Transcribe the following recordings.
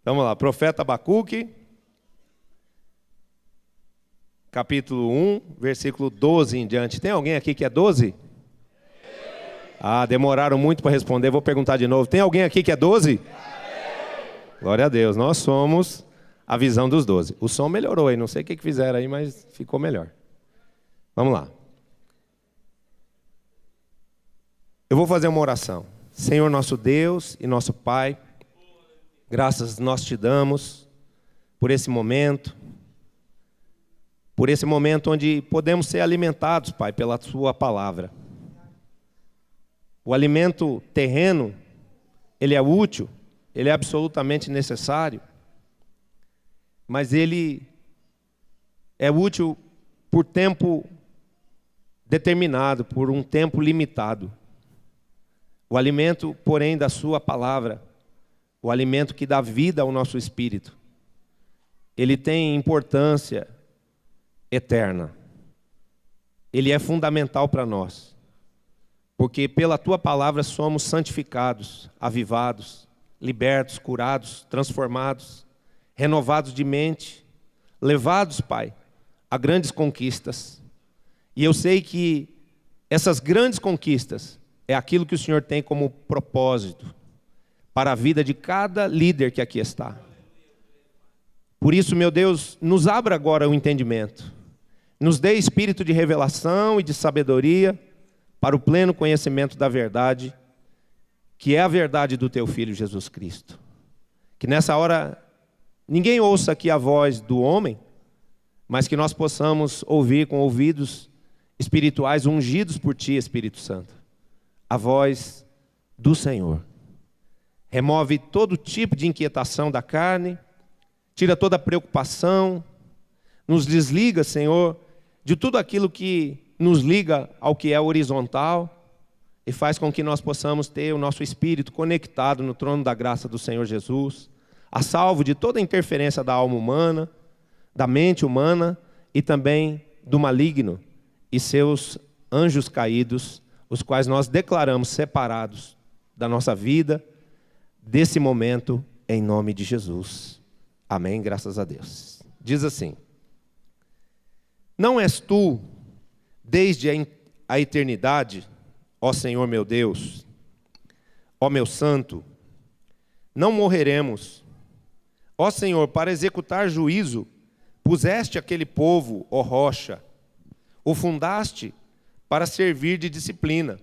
Vamos lá, profeta Abacuque, capítulo 1, versículo 12 em diante. Tem alguém aqui que é 12? Ah, demoraram muito para responder, vou perguntar de novo. Tem alguém aqui que é 12? Glória a Deus, nós somos a visão dos 12. O som melhorou aí, não sei o que fizeram aí, mas ficou melhor. Vamos lá. Eu vou fazer uma oração. Senhor nosso Deus e nosso Pai, graças nós te damos por esse momento onde podemos ser alimentados, Pai, pela Sua palavra. O alimento terreno, ele é útil, ele é absolutamente necessário, mas ele é útil por tempo determinado, por um tempo limitado. O alimento, porém, da Sua palavra, o alimento que dá vida ao nosso espírito, ele tem importância eterna. Ele é fundamental para nós, porque pela Tua palavra somos santificados, avivados, libertos, curados, transformados, renovados de mente, levados, Pai, a grandes conquistas. E eu sei que essas grandes conquistas é aquilo que o Senhor tem como propósito para a vida de cada líder que aqui está. Por isso, meu Deus, nos abra agora o entendimento. Nos dê espírito de revelação e de sabedoria para o pleno conhecimento da verdade, que é a verdade do Teu Filho Jesus Cristo. Que nessa hora ninguém ouça aqui a voz do homem, mas que nós possamos ouvir com ouvidos espirituais ungidos por Ti, Espírito Santo, a voz do Senhor. Remove todo tipo de inquietação da carne, tira toda preocupação, nos desliga, Senhor, de tudo aquilo que nos liga ao que é horizontal e faz com que nós possamos ter o nosso espírito conectado no trono da graça do Senhor Jesus, a salvo de toda interferência da alma humana, da mente humana e também do maligno e seus anjos caídos, os quais nós declaramos separados da nossa vida, desse momento, em nome de Jesus. Amém, graças a Deus. Diz assim: não és tu, desde a eternidade, ó Senhor meu Deus, ó meu santo, não morreremos. Ó Senhor, para executar juízo, puseste aquele povo, ó rocha, o fundaste para servir de disciplina.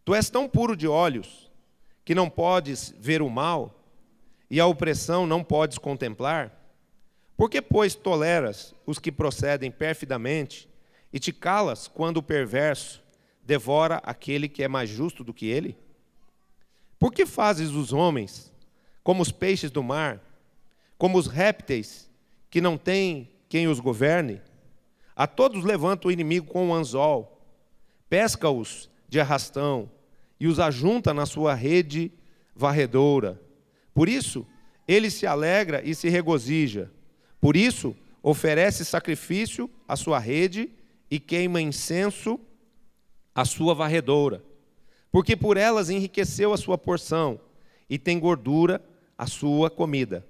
Tu és tão puro de olhos, que não podes ver o mal, e a opressão não podes contemplar? Por que, pois, toleras os que procedem perfidamente, e te calas quando o perverso devora aquele que é mais justo do que ele? Por que fazes os homens como os peixes do mar, como os répteis que não têm quem os governe? A todos levanta o inimigo com um anzol, pesca-os de arrastão e os ajunta na sua rede varredora. Por isso, ele se alegra e se regozija. Por isso, oferece sacrifício à sua rede e queima incenso à sua varredora. Porque por elas enriqueceu a sua porção e tem gordura a sua comida.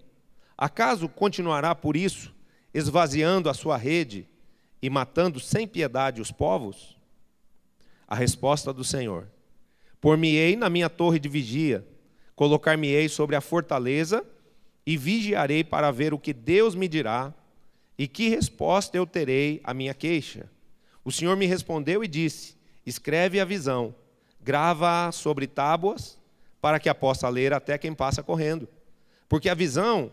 Acaso continuará por isso, esvaziando a sua rede e matando sem piedade os povos? A resposta do Senhor: por-me-ei na minha torre de vigia, colocar-me-ei sobre a fortaleza e vigiarei para ver o que Deus me dirá e que resposta eu terei à minha queixa. O Senhor me respondeu e disse: escreve a visão, grava-a sobre tábuas, para que a possa ler até quem passa correndo. Porque a visão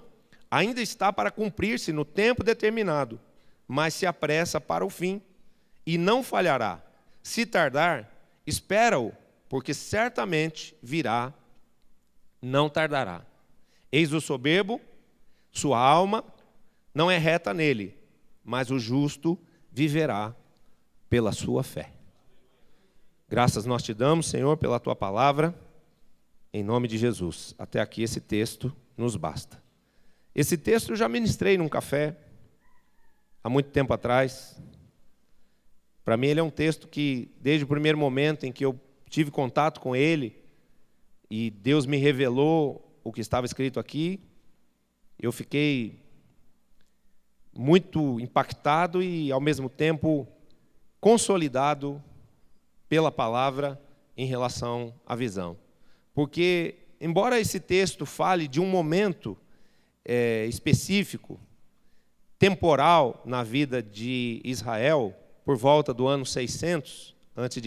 ainda está para cumprir-se no tempo determinado, mas se apressa para o fim, e não falhará. Se tardar, espera-o, porque certamente virá, não tardará. Eis o soberbo, sua alma não é reta nele, mas o justo viverá pela sua fé. Graças nós te damos, Senhor, pela tua palavra, em nome de Jesus. Até aqui esse texto nos basta. Esse texto eu já ministrei num café, há muito tempo atrás. Para mim ele é um texto que, desde o primeiro momento em que eu tive contato com ele, e Deus me revelou o que estava escrito aqui, eu fiquei muito impactado e, ao mesmo tempo, consolidado pela palavra em relação à visão. Porque, embora esse texto fale de um momento específico, temporal na vida de Israel, por volta do ano 600 a.C.,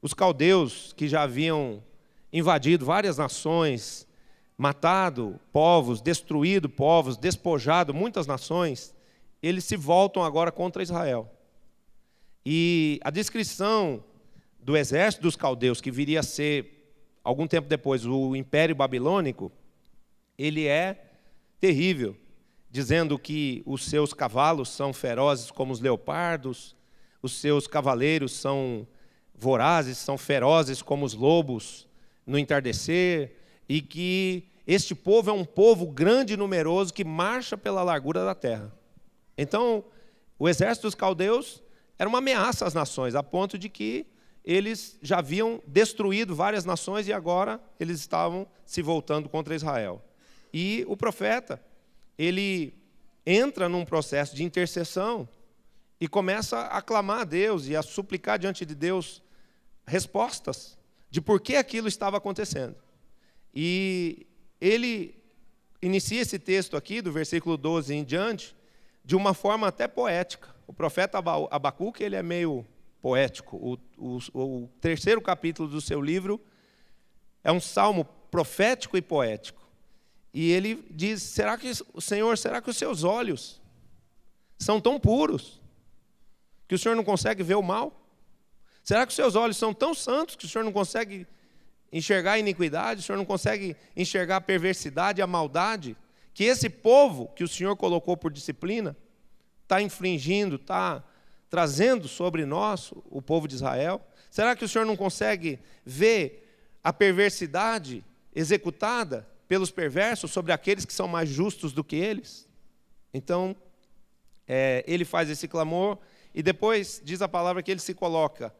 os caldeus, que já haviam invadido várias nações, matado povos, destruído povos, despojado muitas nações, eles se voltam agora contra Israel. E a descrição do exército dos caldeus, que viria a ser, algum tempo depois, o Império Babilônico, ele é terrível, dizendo que os seus cavalos são ferozes como os leopardos, os seus cavaleiros são vorazes, são ferozes como os lobos no entardecer, e que este povo é um povo grande e numeroso que marcha pela largura da terra. Então, o exército dos caldeus era uma ameaça às nações, a ponto de que eles já haviam destruído várias nações e agora eles estavam se voltando contra Israel. E o profeta, ele entra num processo de intercessão e começa a clamar a Deus e a suplicar diante de Deus respostas de por que aquilo estava acontecendo. E ele inicia esse texto aqui, do versículo 12 em diante, de uma forma até poética. O profeta Abacuque, ele é meio poético. O terceiro capítulo do seu livro é um salmo profético e poético. E ele diz, será que os seus olhos são tão puros que o Senhor não consegue ver o mal? Será que os seus olhos são tão santos que o Senhor não consegue enxergar a iniquidade, o Senhor não consegue enxergar a perversidade e a maldade que esse povo que o Senhor colocou por disciplina está infringindo, está trazendo sobre nós, o povo de Israel? Será que o Senhor não consegue ver a perversidade executada pelos perversos sobre aqueles que são mais justos do que eles? Então, ele faz esse clamor e depois diz a palavra que ele se coloca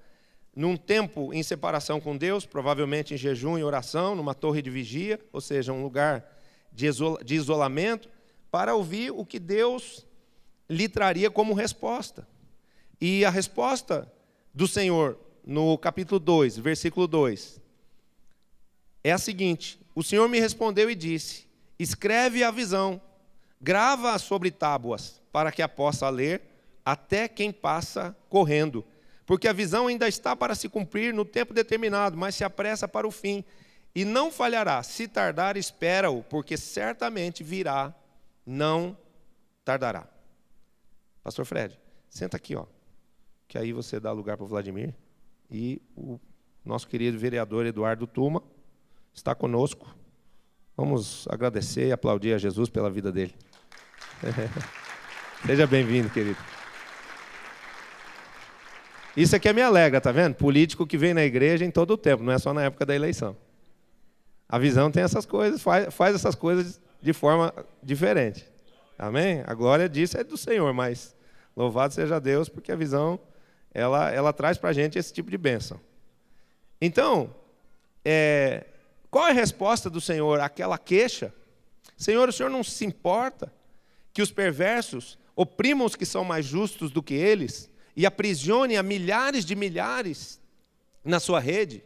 num tempo em separação com Deus, provavelmente em jejum e oração, numa torre de vigia, ou seja, um lugar de isolamento, para ouvir o que Deus lhe traria como resposta. E a resposta do Senhor, no capítulo 2, versículo 2, é a seguinte: o Senhor me respondeu e disse, escreve a visão, grava-a sobre tábuas, para que a possa ler até quem passa correndo. Porque a visão ainda está para se cumprir no tempo determinado, mas se apressa para o fim. E não falhará, se tardar, espera-o, porque certamente virá, não tardará. Pastor Fred, senta aqui, que aí você dá lugar para o Vladimir. E o nosso querido vereador Eduardo Tuma está conosco. Vamos agradecer e aplaudir a Jesus pela vida dele. Seja bem-vindo, querido. Isso aqui me alegra, tá vendo? Político que vem na igreja em todo o tempo, não é só na época da eleição. A visão tem essas coisas, faz essas coisas de forma diferente. Amém? A glória disso é do Senhor, mas louvado seja Deus, porque a visão, ela traz para a gente esse tipo de bênção. Então, qual é a resposta do Senhor àquela queixa? Senhor, o Senhor não se importa que os perversos oprimam os que são mais justos do que eles e aprisione a milhares de milhares na sua rede?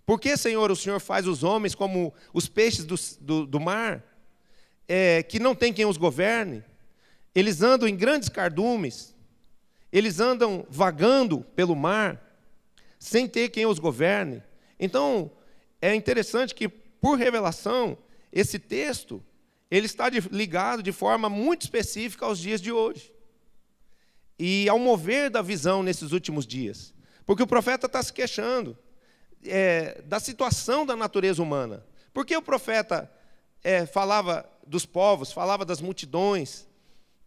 Por que, Senhor, o Senhor faz os homens como os peixes do mar, que não tem quem os governe? Eles andam em grandes cardumes, eles andam vagando pelo mar, sem ter quem os governe. Então, é interessante que, por revelação, esse texto ele está ligado de forma muito específica aos dias de hoje. E ao mover da visão nesses últimos dias. Porque o profeta está se queixando da situação da natureza humana. Porque o profeta falava dos povos, falava das multidões,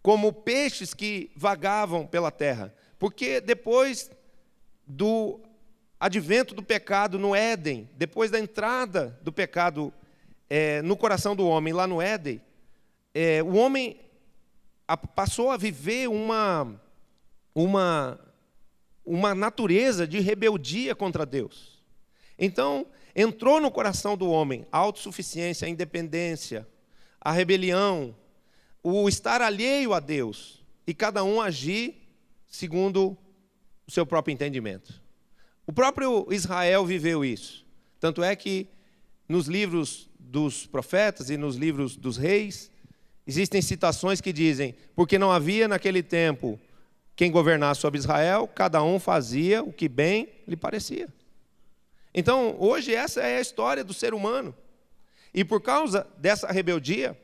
como peixes que vagavam pela terra. Porque depois do advento do pecado no Éden, depois da entrada do pecado no coração do homem, lá no Éden, o homem passou a viver uma natureza de rebeldia contra Deus. Então, entrou no coração do homem a autossuficiência, a independência, a rebelião, o estar alheio a Deus, e cada um agir segundo o seu próprio entendimento. O próprio Israel viveu isso. Tanto é que nos livros dos profetas e nos livros dos reis, existem citações que dizem, porque não havia naquele tempo quem governasse sobre Israel, cada um fazia o que bem lhe parecia. Então, hoje essa é a história do ser humano. E por causa dessa rebeldia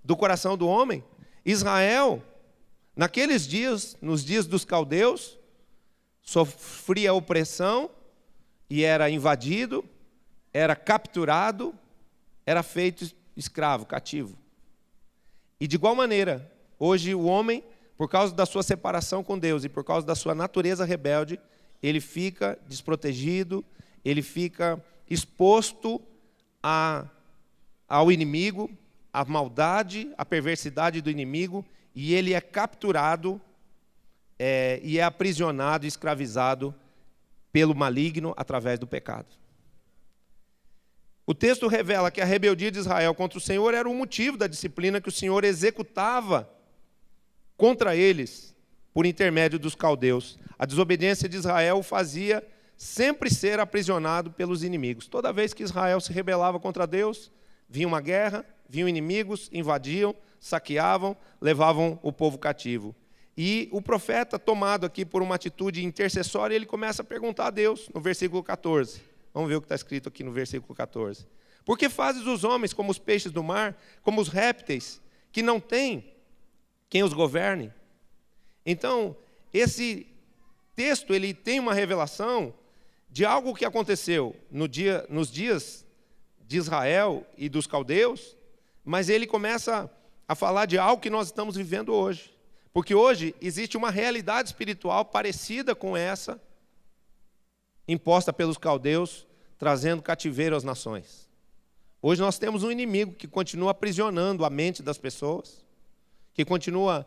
do coração do homem, Israel, naqueles dias, nos dias dos caldeus, sofria opressão e era invadido, era capturado, era feito escravo, cativo. E de igual maneira, hoje o homem, por causa da sua separação com Deus e por causa da sua natureza rebelde, ele fica desprotegido, ele fica exposto ao inimigo, à maldade, à perversidade do inimigo, e ele é capturado e é aprisionado, escravizado pelo maligno através do pecado. O texto revela que a rebeldia de Israel contra o Senhor era o motivo da disciplina que o Senhor executava contra eles por intermédio dos caldeus. A desobediência de Israel o fazia sempre ser aprisionado pelos inimigos. Toda vez que Israel se rebelava contra Deus, vinha uma guerra, vinham inimigos, invadiam, saqueavam, levavam o povo cativo. E o profeta, tomado aqui por uma atitude intercessória, ele começa a perguntar a Deus, no versículo 14. Vamos ver o que está escrito aqui no versículo 14. Por que fazes os homens como os peixes do mar, como os répteis, que não têm quem os governe? Então, esse texto ele tem uma revelação de algo que aconteceu nos dias de Israel e dos caldeus, mas ele começa a falar de algo que nós estamos vivendo hoje. Porque hoje existe uma realidade espiritual parecida com essa, imposta pelos caldeus, trazendo cativeiro às nações. Hoje nós temos um inimigo que continua aprisionando a mente das pessoas, que continua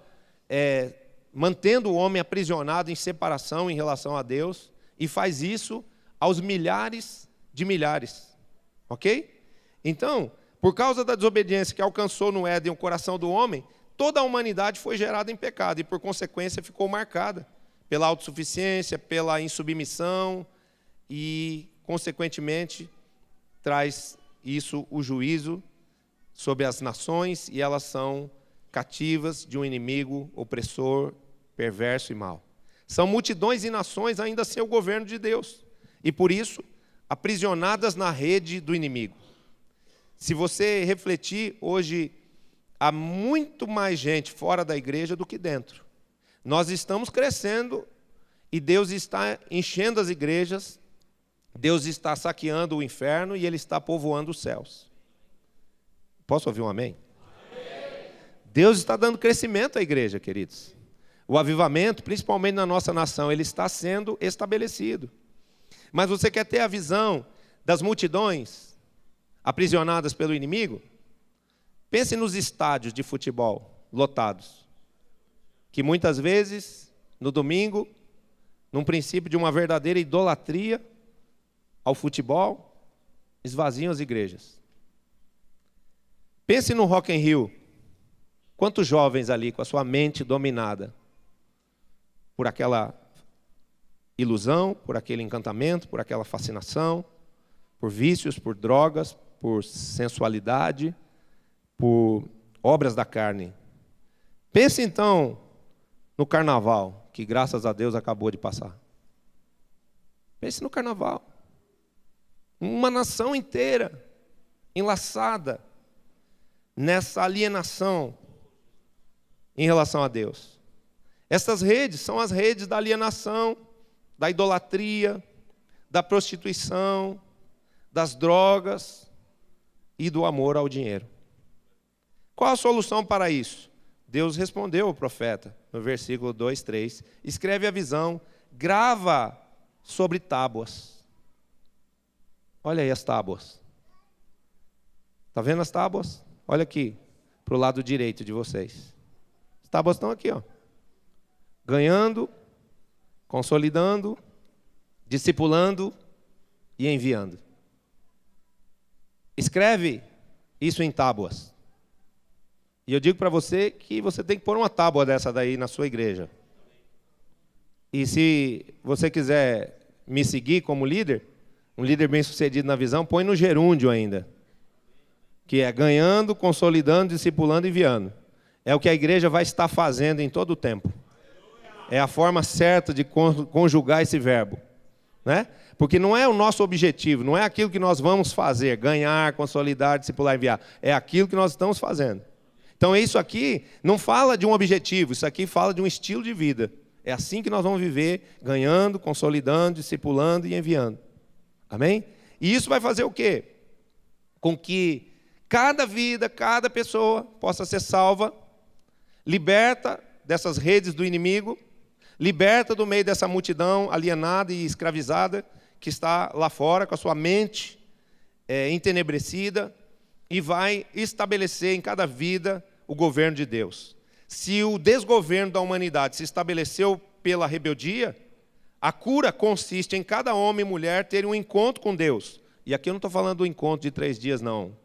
mantendo o homem aprisionado em separação em relação a Deus, e faz isso aos milhares de milhares. Ok? Então, por causa da desobediência que alcançou no Éden o coração do homem, toda a humanidade foi gerada em pecado e, por consequência, ficou marcada pela autossuficiência, pela insubmissão e, consequentemente, traz isso o juízo sobre as nações e elas são cativas de um inimigo opressor, perverso e mau. São multidões e nações ainda sem o governo de Deus e, por isso, aprisionadas na rede do inimigo. Se você refletir, hoje há muito mais gente fora da igreja do que dentro. Nós estamos crescendo e Deus está enchendo as igrejas, Deus está saqueando o inferno e Ele está povoando os céus. Posso ouvir um amém? Amém. Deus está dando crescimento à igreja, queridos. O avivamento, principalmente na nossa nação, ele está sendo estabelecido. Mas você quer ter a visão das multidões aprisionadas pelo inimigo? Pense nos estádios de futebol lotados, que muitas vezes, no domingo, num princípio de uma verdadeira idolatria ao futebol, esvaziam as igrejas. Pense no Rock in Rio. Quantos jovens ali com a sua mente dominada por aquela ilusão, por aquele encantamento, por aquela fascinação, por vícios, por drogas, por sensualidade, por obras da carne. Pense então no carnaval, que graças a Deus acabou de passar. Pense no carnaval. Uma nação inteira enlaçada nessa alienação em relação a Deus. Essas redes são as redes da alienação, da idolatria, da prostituição, das drogas e do amor ao dinheiro. Qual a solução para isso? Deus respondeu ao profeta, no versículo 2, 3. Escreve a visão, grava sobre tábuas. Olha aí as tábuas. Está vendo as tábuas? Olha aqui, para o lado direito de vocês. As tábuas estão aqui, ó. Ganhando, consolidando, discipulando e enviando. Escreve isso em tábuas. E eu digo para você que você tem que pôr uma tábua dessa daí na sua igreja. E se você quiser me seguir como líder, um líder bem-sucedido na visão, põe no gerúndio ainda. Que é ganhando, consolidando, discipulando e enviando. É o que a igreja vai estar fazendo em todo o tempo. É a forma certa de conjugar esse verbo, né? Porque não é o nosso objetivo, não é aquilo que nós vamos fazer, ganhar, consolidar, discipular e enviar. É aquilo que nós estamos fazendo. Então isso aqui não fala de um objetivo, isso aqui fala de um estilo de vida. É assim que nós vamos viver, ganhando, consolidando, discipulando e enviando. Amém? E isso vai fazer o quê? Com que cada vida, cada pessoa possa ser salva, liberta dessas redes do inimigo, liberta do meio dessa multidão alienada e escravizada que está lá fora com a sua mente entenebrecida e vai estabelecer em cada vida o governo de Deus. Se o desgoverno da humanidade se estabeleceu pela rebeldia, a cura consiste em cada homem e mulher terem um encontro com Deus. E aqui eu não estou falando do encontro de 3 dias, não.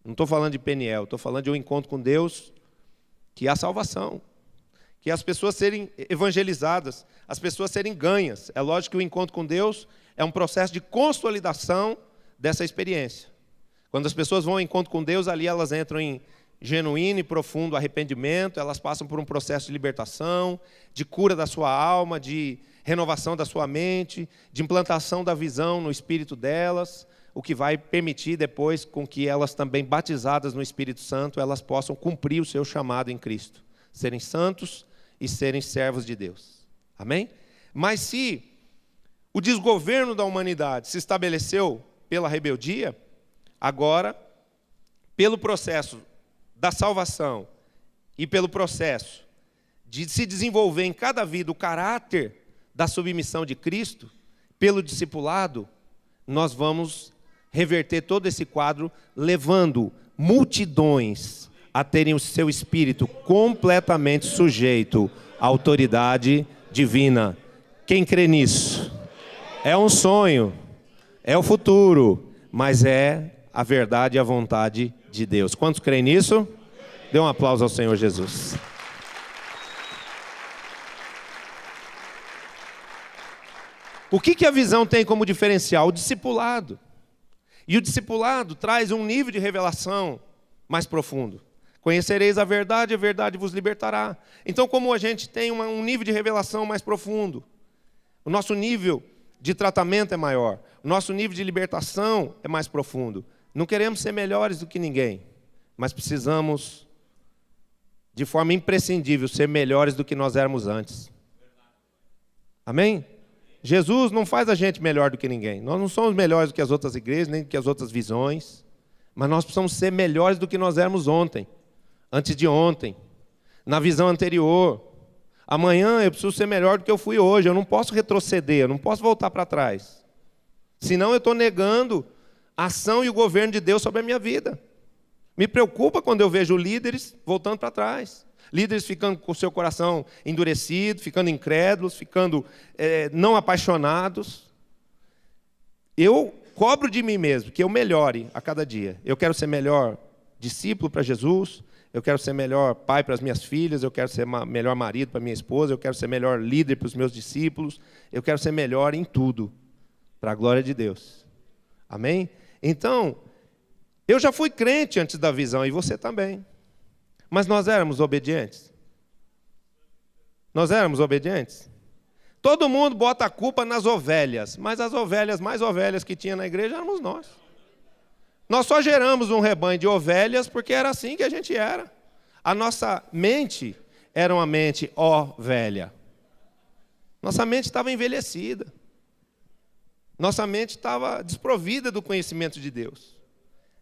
Não estou falando de Peniel, estou falando de um encontro com Deus, que é a salvação. Que as pessoas serem evangelizadas, as pessoas serem ganhas. É lógico que o encontro com Deus é um processo de consolidação dessa experiência. Quando as pessoas vão ao encontro com Deus, ali elas entram em genuíno e profundo arrependimento, elas passam por um processo de libertação, de cura da sua alma, de renovação da sua mente, de implantação da visão no espírito delas, o que vai permitir depois com que elas também, batizadas no Espírito Santo, elas possam cumprir o seu chamado em Cristo, serem santos e serem servos de Deus. Amém? Mas se o desgoverno da humanidade se estabeleceu pela rebeldia, agora, pelo processo da salvação e pelo processo de se desenvolver em cada vida o caráter da submissão de Cristo, pelo discipulado, nós vamos reverter todo esse quadro, levando multidões a terem o seu espírito completamente sujeito à autoridade divina. Quem crê nisso? É um sonho, é o futuro, mas é a verdade e a vontade de Deus. Quantos creem nisso? Dê um aplauso ao Senhor Jesus. O que a visão tem como diferencial? O discipulado. E o discipulado traz um nível de revelação mais profundo. Conhecereis a verdade vos libertará. Então, como a gente tem um nível de revelação mais profundo, o nosso nível de tratamento é maior, o nosso nível de libertação é mais profundo. Não queremos ser melhores do que ninguém, mas precisamos, de forma imprescindível, ser melhores do que nós éramos antes. Amém? Jesus não faz a gente melhor do que ninguém. Nós não somos melhores do que as outras igrejas, nem do que as outras visões, mas nós precisamos ser melhores do que nós éramos ontem, antes de ontem, na visão anterior. Amanhã eu preciso ser melhor do que eu fui hoje, eu não posso retroceder, eu não posso voltar para trás. Senão eu estou negando a ação e o governo de Deus sobre a minha vida. Me preocupa quando eu vejo líderes voltando para trás. Líderes ficando com o seu coração endurecido, ficando incrédulos, ficando não apaixonados. Eu cobro de mim mesmo que eu melhore a cada dia. Eu quero ser melhor discípulo para Jesus, eu quero ser melhor pai para as minhas filhas, eu quero ser melhor marido para minha esposa, eu quero ser melhor líder para os meus discípulos, eu quero ser melhor em tudo, para a glória de Deus. Amém? Então, eu já fui crente antes da visão, e você também. Mas nós éramos obedientes? Nós éramos obedientes? Todo mundo bota a culpa nas ovelhas, mas as ovelhas, mais ovelhas que tinha na igreja, éramos nós. Nós só geramos um rebanho de ovelhas porque era assim que a gente era. A nossa mente era uma mente velha. Nossa mente estava envelhecida. Nossa mente estava desprovida do conhecimento de Deus.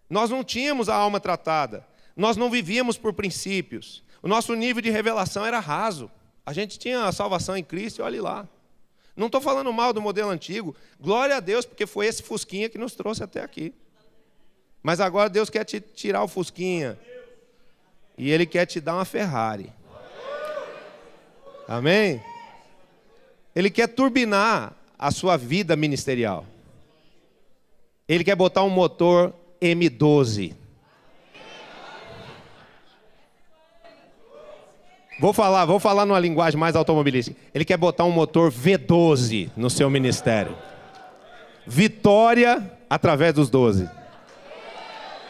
Nós não tínhamos a alma tratada. Nós não vivíamos por princípios. O nosso nível de revelação era raso. A gente tinha a salvação em Cristo e olhe lá. Não estou falando mal do modelo antigo. Glória a Deus, porque foi esse Fusquinha que nos trouxe até aqui. Mas agora Deus quer te tirar o Fusquinha. E Ele quer te dar uma Ferrari. Amém? Ele quer turbinar a sua vida ministerial. Ele quer botar um motor M12. Vou falar numa linguagem mais automobilística. Ele quer botar um motor V12 no seu ministério. Vitória através dos 12.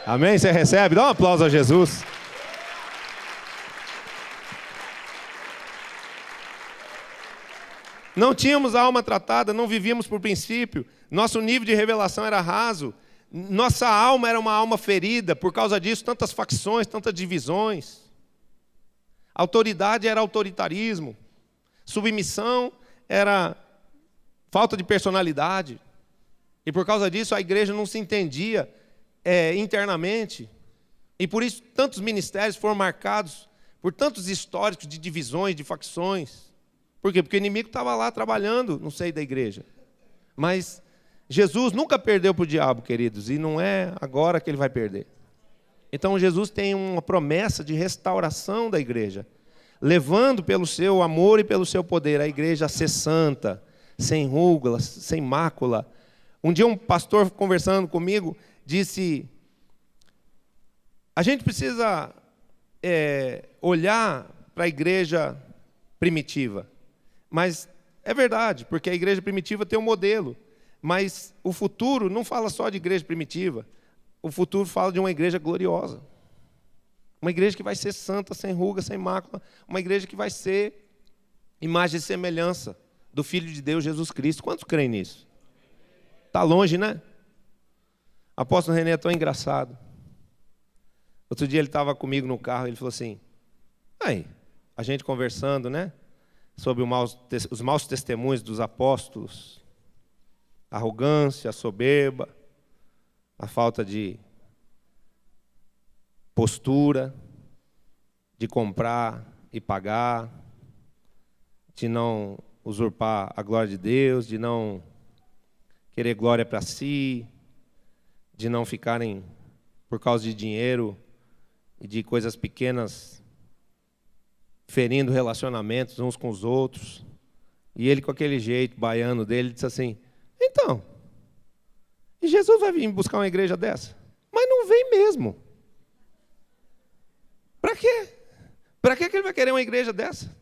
Amém? Você recebe? Dá um aplauso a Jesus. Não tínhamos a alma tratada, não vivíamos por princípio. Nosso nível de revelação era raso. Nossa alma era uma alma ferida. Por causa disso, tantas facções, tantas divisões. Autoridade era autoritarismo. Submissão era falta de personalidade. E por causa disso, a igreja não se entendia internamente. E por isso, tantos ministérios foram marcados por tantos históricos de divisões, de facções. Por quê? Porque o inimigo estava lá trabalhando no seio da igreja. Mas Jesus nunca perdeu para o diabo, queridos, e não é agora que ele vai perder. Então Jesus tem uma promessa de restauração da igreja, levando pelo seu amor e pelo seu poder a igreja a ser santa, sem rugas, sem mácula. Um dia um pastor conversando comigo disse: a gente precisa olhar para a igreja primitiva. Mas é verdade, porque a igreja primitiva tem um modelo. Mas o futuro não fala só de igreja primitiva. O futuro fala de uma igreja gloriosa. Uma igreja que vai ser santa, sem ruga, sem mácula. Uma igreja que vai ser imagem e semelhança do Filho de Deus, Jesus Cristo. Quantos creem nisso? Está longe, né? O apóstolo René é tão engraçado. Outro dia ele estava comigo no carro, ele falou assim: aí, a gente conversando, né? Sobre os maus testemunhos dos apóstolos. A arrogância, a soberba, a falta de postura, de comprar e pagar, de não usurpar a glória de Deus, de não querer glória para si, de não ficarem, por causa de dinheiro e de coisas pequenas, ferindo relacionamentos uns com os outros. E ele, com aquele jeito baiano dele, disse assim: então, e Jesus vai vir buscar uma igreja dessa? Mas não vem mesmo. Para quê? Para que ele vai querer uma igreja dessa?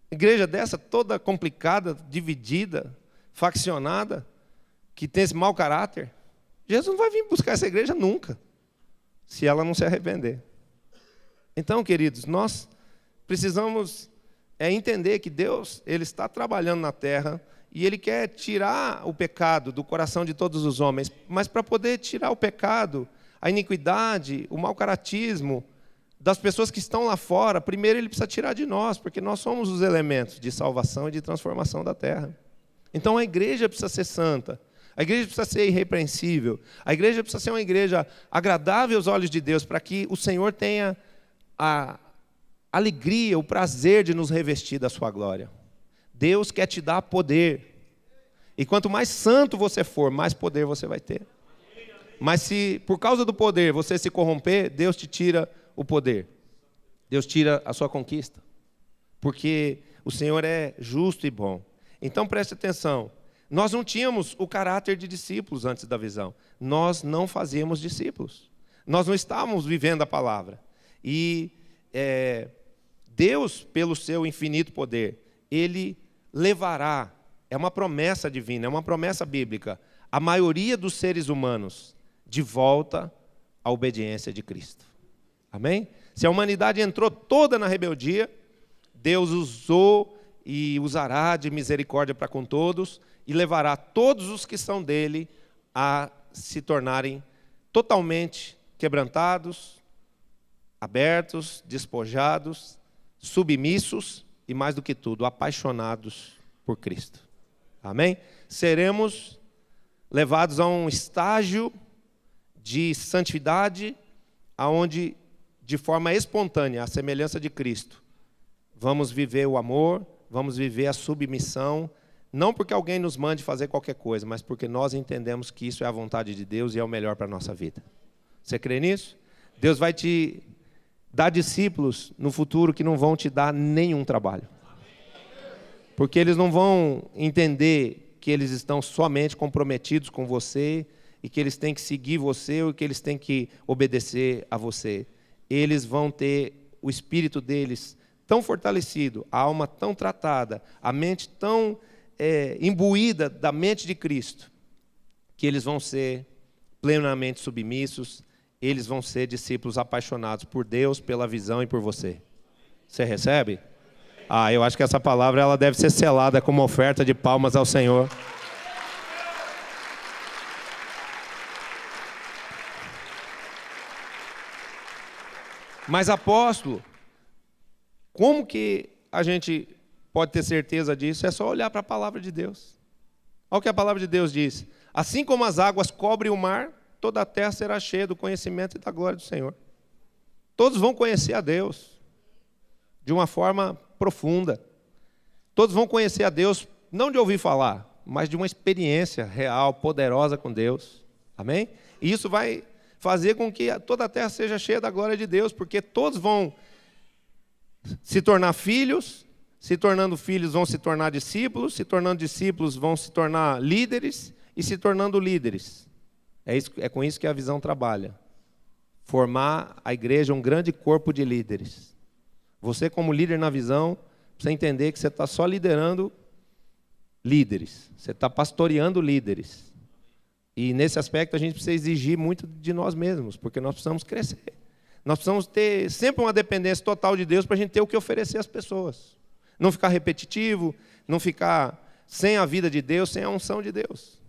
Igreja dessa toda complicada, dividida, faccionada, que tem esse mau caráter. Jesus não vai vir buscar essa igreja nunca, se ela não se arrepender. Então, queridos, nós precisamos entender que Deus, Ele está trabalhando na terra e Ele quer tirar o pecado do coração de todos os homens. Mas para poder tirar o pecado, a iniquidade, o mau caratismo das pessoas que estão lá fora, primeiro Ele precisa tirar de nós, porque nós somos os elementos de salvação e de transformação da terra. Então a igreja precisa ser santa, a igreja precisa ser irrepreensível, a igreja precisa ser uma igreja agradável aos olhos de Deus, para que o Senhor tenha a alegria, o prazer de nos revestir da sua glória. Deus quer te dar poder. E quanto mais santo você for, mais poder você vai ter. Mas se por causa do poder você se corromper, Deus te tira o poder. Deus tira a sua conquista. Porque o Senhor é justo e bom. Então preste atenção. Nós não tínhamos o caráter de discípulos antes da visão. Nós não fazíamos discípulos. Nós não estávamos vivendo a palavra. E Deus, pelo seu infinito poder, Ele levará, é uma promessa divina, é uma promessa bíblica, a maioria dos seres humanos de volta à obediência de Cristo. Amém? Se a humanidade entrou toda na rebeldia, Deus usou e usará de misericórdia para com todos e levará todos os que são dele a se tornarem totalmente quebrantados, abertos, despojados, submissos e, mais do que tudo, apaixonados por Cristo. Amém? Seremos levados a um estágio de santidade, aonde, de forma espontânea, à semelhança de Cristo, vamos viver o amor, vamos viver a submissão, não porque alguém nos mande fazer qualquer coisa, mas porque nós entendemos que isso é a vontade de Deus e é o melhor para a nossa vida. Você crê nisso? Deus vai te dar discípulos no futuro que não vão te dar nenhum trabalho. Porque eles não vão entender que eles estão somente comprometidos com você e que eles têm que seguir você ou que eles têm que obedecer a você. Eles vão ter o espírito deles tão fortalecido, a alma tão tratada, a mente tão imbuída da mente de Cristo, que eles vão ser plenamente submissos, eles vão ser discípulos apaixonados por Deus, pela visão e por você. Você recebe? Eu acho que essa palavra ela deve ser selada como oferta de palmas ao Senhor. Mas apóstolo, como que a gente pode ter certeza disso? É só olhar para a palavra de Deus. Olha o que a palavra de Deus diz. Assim como as águas cobrem o mar, toda a terra será cheia do conhecimento e da glória do Senhor. Todos vão conhecer a Deus de uma forma profunda. Todos vão conhecer a Deus, não de ouvir falar, mas de uma experiência real, poderosa com Deus. Amém? E isso vai fazer com que toda a terra seja cheia da glória de Deus, porque todos vão se tornar filhos, se tornando filhos vão se tornar discípulos, se tornando discípulos vão se tornar líderes, e se tornando líderes. É com isso que a visão trabalha. Formar a igreja um grande corpo de líderes. Você como líder na visão, precisa entender que você está só liderando líderes. Você está pastoreando líderes. E nesse aspecto a gente precisa exigir muito de nós mesmos, porque nós precisamos crescer. Nós precisamos ter sempre uma dependência total de Deus para a gente ter o que oferecer às pessoas. Não ficar repetitivo, não ficar sem a vida de Deus, sem a unção de Deus.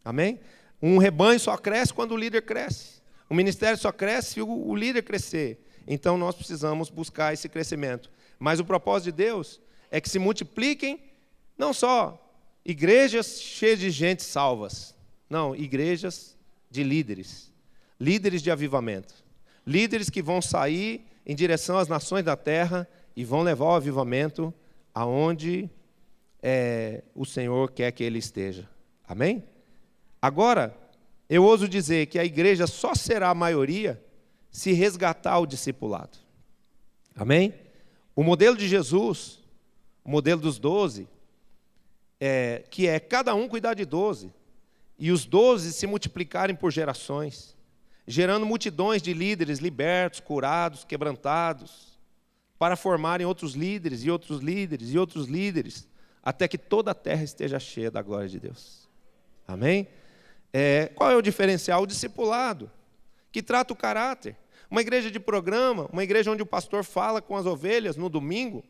Amém? Um rebanho só cresce quando o líder cresce. O ministério só cresce se o líder crescer. Então nós precisamos buscar esse crescimento. Mas o propósito de Deus é que se multipliquem não só igrejas cheias de gente salvas, não, igrejas de líderes. Líderes de avivamento. Líderes que vão sair em direção às nações da terra e vão levar o avivamento aonde o Senhor quer que ele esteja. Amém? Agora, eu ouso dizer que a igreja só será a maioria se resgatar o discipulado. Amém? O modelo de Jesus, o modelo dos 12, que é cada um cuidar de 12, e os 12 se multiplicarem por gerações, gerando multidões de líderes libertos, curados, quebrantados, para formarem outros líderes, e outros líderes, e outros líderes, até que toda a terra esteja cheia da glória de Deus. Amém? Qual é o diferencial? O discipulado, que trata o caráter. Uma igreja de programa, uma igreja onde o pastor fala com as ovelhas no domingo,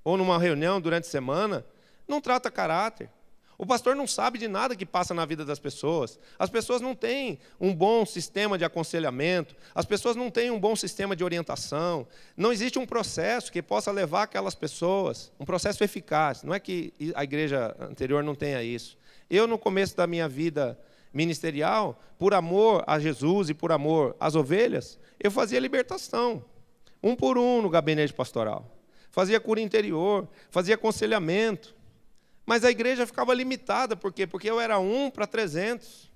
ou numa reunião durante a semana, não trata caráter. O pastor não sabe de nada que passa na vida das pessoas. As pessoas não têm um bom sistema de aconselhamento. As pessoas não têm um bom sistema de orientação. Não existe um processo que possa levar aquelas pessoas, um processo eficaz. Não é que a igreja anterior não tenha isso. Eu, no começo da minha vida ministerial, por amor a Jesus e por amor às ovelhas, eu fazia libertação, um por um no gabinete pastoral. Fazia cura interior, fazia aconselhamento. Mas a igreja ficava limitada, por quê? Porque eu era 1 para 300.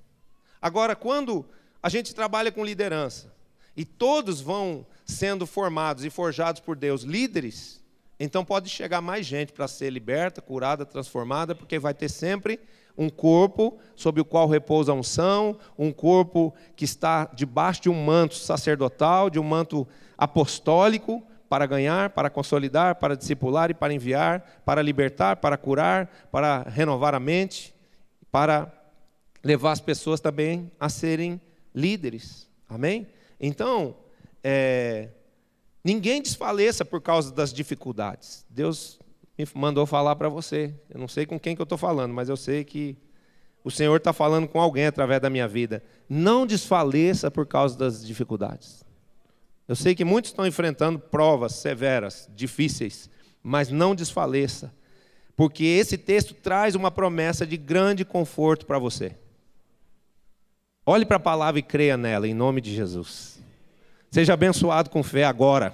Agora, quando a gente trabalha com liderança, e todos vão sendo formados e forjados por Deus líderes, então pode chegar mais gente para ser liberta, curada, transformada, porque vai ter sempre um corpo sobre o qual repousa a unção, um corpo que está debaixo de um manto sacerdotal, de um manto apostólico, para ganhar, para consolidar, para discipular e para enviar, para libertar, para curar, para renovar a mente, para levar as pessoas também a serem líderes. Amém? Então, ninguém desfaleça por causa das dificuldades. Deus me mandou falar para você. Eu não sei com quem que eu estou falando, mas eu sei que o Senhor está falando com alguém através da minha vida. Não desfaleça por causa das dificuldades. Eu sei que muitos estão enfrentando provas severas, difíceis, mas não desfaleça, porque esse texto traz uma promessa de grande conforto para você. Olhe para a palavra e creia nela, em nome de Jesus. Seja abençoado com fé agora,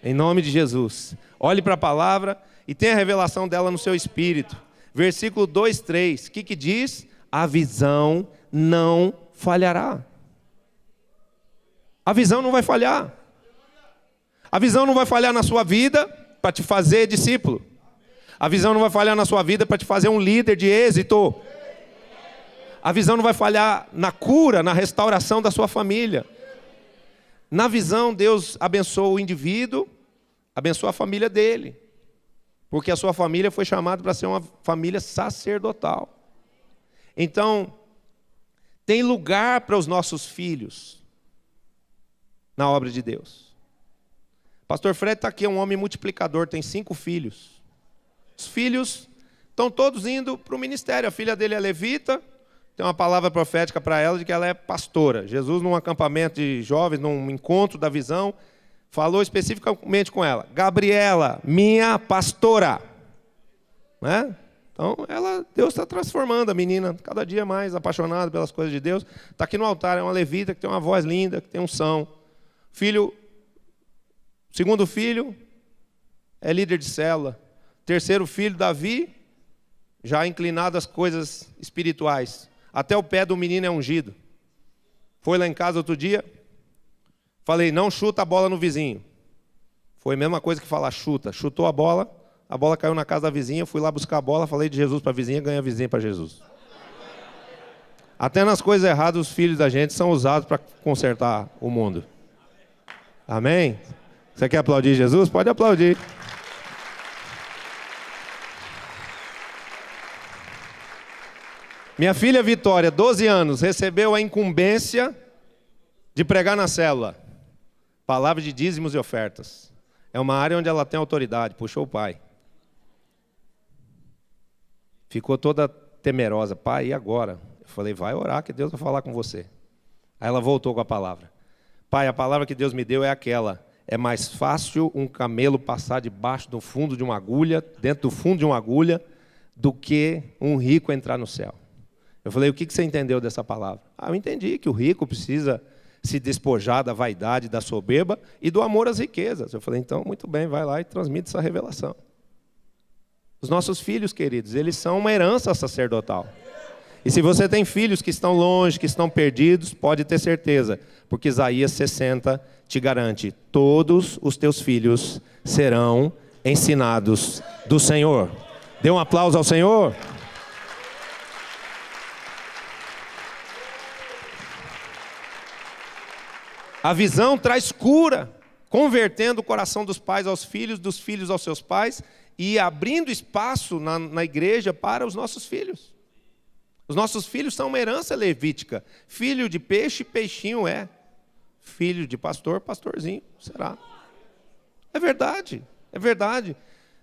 em nome de Jesus. Olhe para a palavra e tenha a revelação dela no seu espírito. Versículo 2, 3, o que diz? A visão não falhará. A visão não vai falhar. A visão não vai falhar na sua vida para te fazer discípulo. A visão não vai falhar na sua vida para te fazer um líder de êxito. A visão não vai falhar na cura, na restauração da sua família. Na visão, Deus abençoa o indivíduo, abençoa a família dele. Porque a sua família foi chamada para ser uma família sacerdotal. Então, tem lugar para os nossos filhos na obra de Deus. Pastor Fred está aqui, é um homem multiplicador, tem 5 filhos. Os filhos estão todos indo para o ministério. A filha dele é levita, tem uma palavra profética para ela de que ela é pastora. Jesus, num acampamento de jovens, num encontro da visão, falou especificamente com ela: Gabriela, minha pastora. Né? Então, Deus está transformando a menina, cada dia mais apaixonada pelas coisas de Deus. Está aqui no altar, é uma levita que tem uma voz linda, que tem unção. Segundo filho, é líder de célula. Terceiro filho, Davi, já inclinado às coisas espirituais. Até o pé do menino é ungido. Foi lá em casa outro dia, falei, não chuta a bola no vizinho. Foi a mesma coisa que falar chuta. Chutou a bola caiu na casa da vizinha, fui lá buscar a bola, falei de Jesus para a vizinha, ganhei a vizinha para Jesus. Até nas coisas erradas, os filhos da gente são usados para consertar o mundo. Amém? Você quer aplaudir Jesus? Pode aplaudir. Minha filha Vitória, 12 anos, recebeu a incumbência de pregar na célula. Palavra de dízimos e ofertas. É uma área onde ela tem autoridade, puxou o pai. Ficou toda temerosa. Pai, e agora? Eu falei, vai orar que Deus vai falar com você. Aí ela voltou com a palavra. Pai, a palavra que Deus me deu é aquela. É mais fácil um camelo passar debaixo do fundo de uma agulha, dentro do fundo de uma agulha, do que um rico entrar no céu. Eu falei, o que você entendeu dessa palavra? Eu entendi que o rico precisa se despojar da vaidade, da soberba e do amor às riquezas. Eu falei, então, muito bem, vai lá e transmite essa revelação. Os nossos filhos, queridos, eles são uma herança sacerdotal. E se você tem filhos que estão longe, que estão perdidos, pode ter certeza, porque Isaías 60 te garante, todos os teus filhos serão ensinados do Senhor. Dê um aplauso ao Senhor. A visão traz cura, convertendo o coração dos pais aos filhos, dos filhos aos seus pais, e abrindo espaço na igreja para os nossos filhos. Os nossos filhos são uma herança levítica. Filho de peixe, peixinho é. Filho de pastor, pastorzinho será. É verdade, é verdade.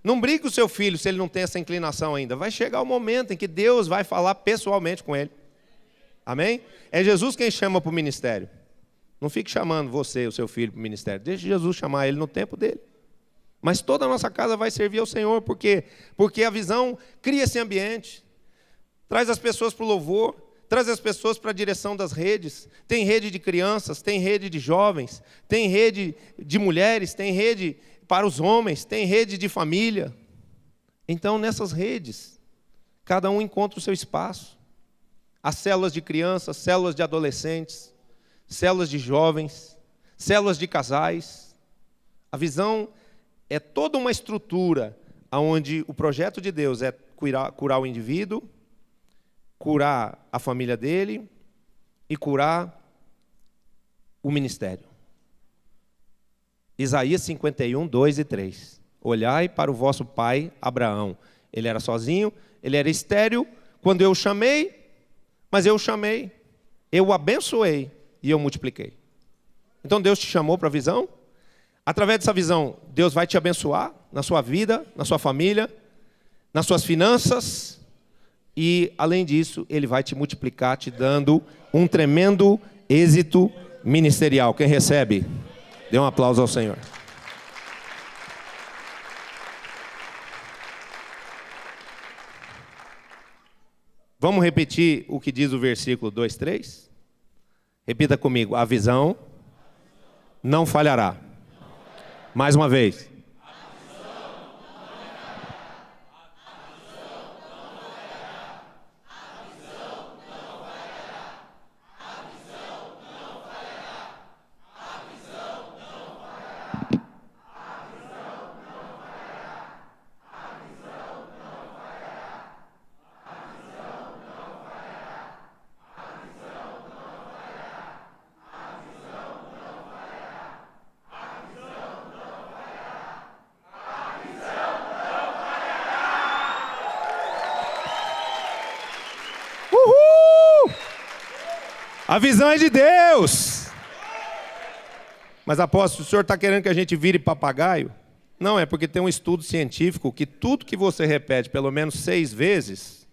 Não brigue com o seu filho se ele não tem essa inclinação ainda. Vai chegar o momento em que Deus vai falar pessoalmente com ele. Amém? É Jesus quem chama para o ministério. Não fique chamando você, o seu filho, para o ministério. Deixe Jesus chamar ele no tempo dele. Mas toda a nossa casa vai servir ao Senhor. Por quê? Porque a visão cria esse ambiente. Traz as pessoas para o louvor. Traz as pessoas para a direção das redes. Tem rede de crianças, tem rede de jovens. Tem rede de mulheres, tem rede para os homens. Tem rede de família. Então, nessas redes, cada um encontra o seu espaço. As células de crianças, células de adolescentes, células de jovens, células de casais. A visão é toda uma estrutura onde o projeto de Deus é curar o indivíduo, curar a família dele e curar o ministério. Isaías 51, 2 e 3. Olhai para o vosso pai Abraão. Ele era sozinho, ele era estéril. Quando eu o chamei, mas eu o chamei, eu o abençoei e eu multipliquei. Então Deus te chamou para a visão. Através dessa visão, Deus vai te abençoar na sua vida, na sua família, nas suas finanças. E, além disso, Ele vai te multiplicar, te dando um tremendo êxito ministerial. Quem recebe, dê um aplauso ao Senhor. Vamos repetir o que diz o versículo 2, 3? Repita comigo. A visão não falhará. Mais uma vez. A visão é de Deus. Mas apóstolo, o senhor está querendo que a gente vire papagaio? Não, é porque tem um estudo científico que tudo que você repete pelo menos 6 vezes,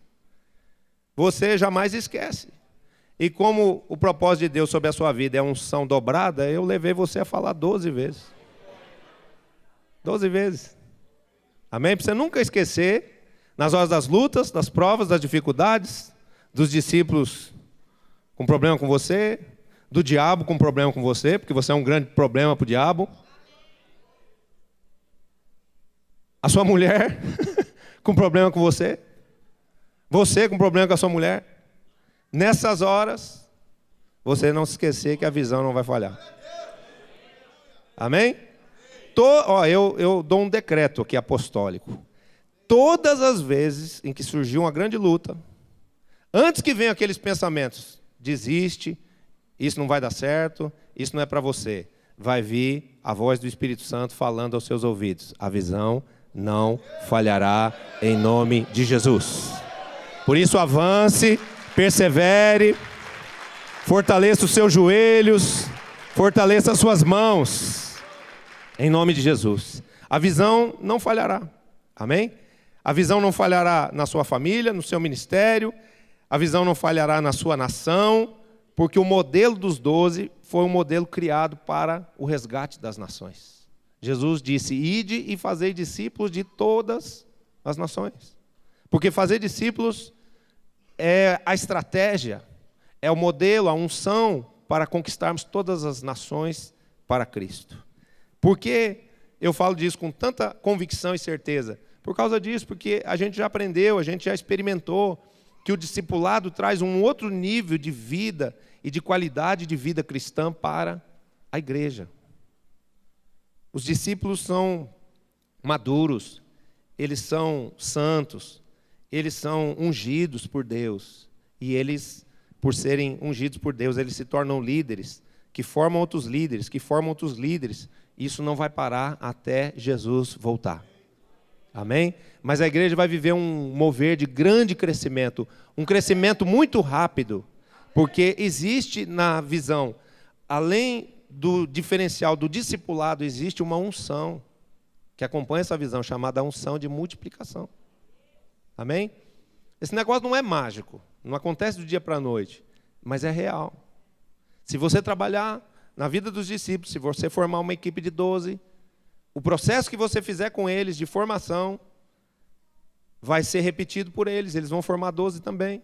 você jamais esquece. E como o propósito de Deus sobre a sua vida é unção dobrada, eu levei você a falar 12 vezes. 12 vezes. Amém? Para você nunca esquecer, nas horas das lutas, das provas, das dificuldades, dos discípulos com problema com você, do diabo com problema com você, porque você é um grande problema para o diabo. A sua mulher com problema com você. Você com problema com a sua mulher. Nessas horas, você não se esquecer que a visão não vai falhar. Amém? Eu dou um decreto aqui apostólico. Todas as vezes em que surgiu uma grande luta, antes que venham aqueles pensamentos, desiste, isso não vai dar certo, isso não é para você, vai vir a voz do Espírito Santo falando aos seus ouvidos. A visão não falhará em nome de Jesus. Por isso avance, persevere, fortaleça os seus joelhos, fortaleça as suas mãos, em nome de Jesus. A visão não falhará, amém? A visão não falhará na sua família, no seu ministério, a visão não falhará na sua nação, porque o modelo dos 12 foi um modelo criado para o resgate das nações. Jesus disse, ide e fazei discípulos de todas as nações. Porque fazer discípulos é a estratégia, é o modelo, a unção para conquistarmos todas as nações para Cristo. Por que eu falo disso com tanta convicção e certeza? Por causa disso, porque a gente já aprendeu, a gente já experimentou que o discipulado traz um outro nível de vida e de qualidade de vida cristã para a igreja. Os discípulos são maduros, eles são santos, eles são ungidos por Deus. E eles, por serem ungidos por Deus, eles se tornam líderes, que formam outros líderes, que formam outros líderes. Isso não vai parar até Jesus voltar. Amém? Mas a igreja vai viver um mover de grande crescimento, um crescimento muito rápido, porque existe na visão, além do diferencial do discipulado, existe uma unção que acompanha essa visão, chamada unção de multiplicação. Amém? Esse negócio não é mágico, não acontece do dia para a noite, mas é real. Se você trabalhar na vida dos discípulos, se você formar uma equipe de 12, o processo que você fizer com eles de formação vai ser repetido por eles. Eles vão formar 12 também.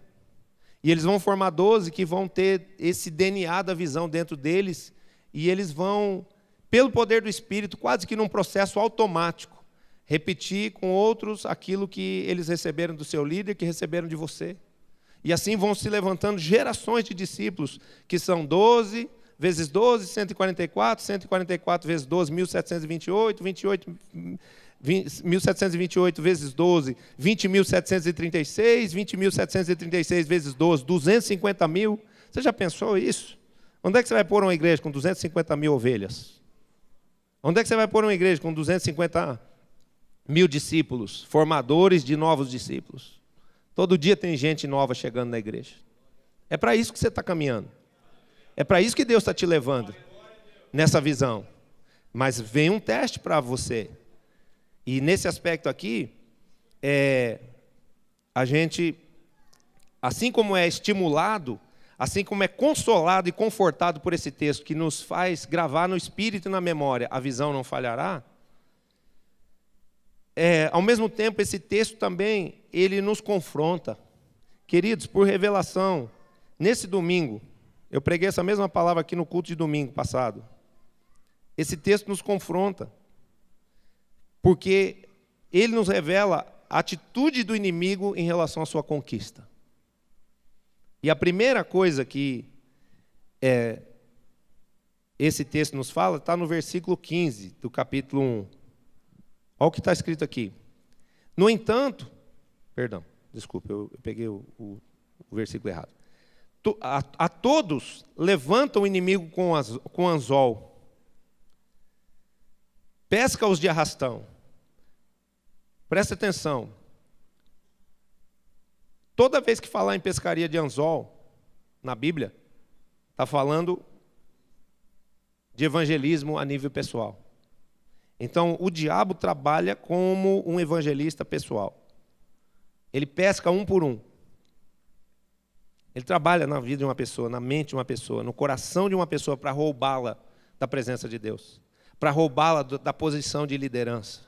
E eles vão formar 12 que vão ter esse DNA da visão dentro deles. E eles vão, pelo poder do Espírito, quase que num processo automático, repetir com outros aquilo que eles receberam do seu líder, que receberam de você. E assim vão se levantando gerações de discípulos, que são 12 vezes 12, 144, 144 vezes 12, 1728, 1728 vezes 12, 20.736, 20.736 vezes 12, 250 mil. Você já pensou isso? Onde é que você vai pôr uma igreja com 250 mil ovelhas? Onde é que você vai pôr uma igreja com 250 mil discípulos, formadores de novos discípulos? Todo dia tem gente nova chegando na igreja. É para isso que você está caminhando. É para isso que Deus está te levando, nessa visão. Mas vem um teste para você. E nesse aspecto aqui, a gente, assim como é estimulado, assim como é consolado e confortado por esse texto, que nos faz gravar no espírito e na memória, a visão não falhará, ao mesmo tempo, esse texto também, ele nos confronta. Queridos, por revelação, nesse domingo, eu preguei essa mesma palavra aqui no culto de domingo passado. Esse texto nos confronta, porque ele nos revela a atitude do inimigo em relação à sua conquista. E a primeira coisa que esse texto nos fala está no versículo 15 do capítulo 1. Olha o que está escrito aqui. No entanto, perdão, desculpa, eu peguei o versículo errado. A todos levanta o inimigo com anzol, pesca-os de arrastão. Presta atenção. Toda vez que falar em pescaria de anzol, na Bíblia, está falando de evangelismo a nível pessoal. Então, o diabo trabalha como um evangelista pessoal. Ele pesca um por um. Ele trabalha na vida de uma pessoa, na mente de uma pessoa, no coração de uma pessoa para roubá-la da presença de Deus, para roubá-la da posição de liderança.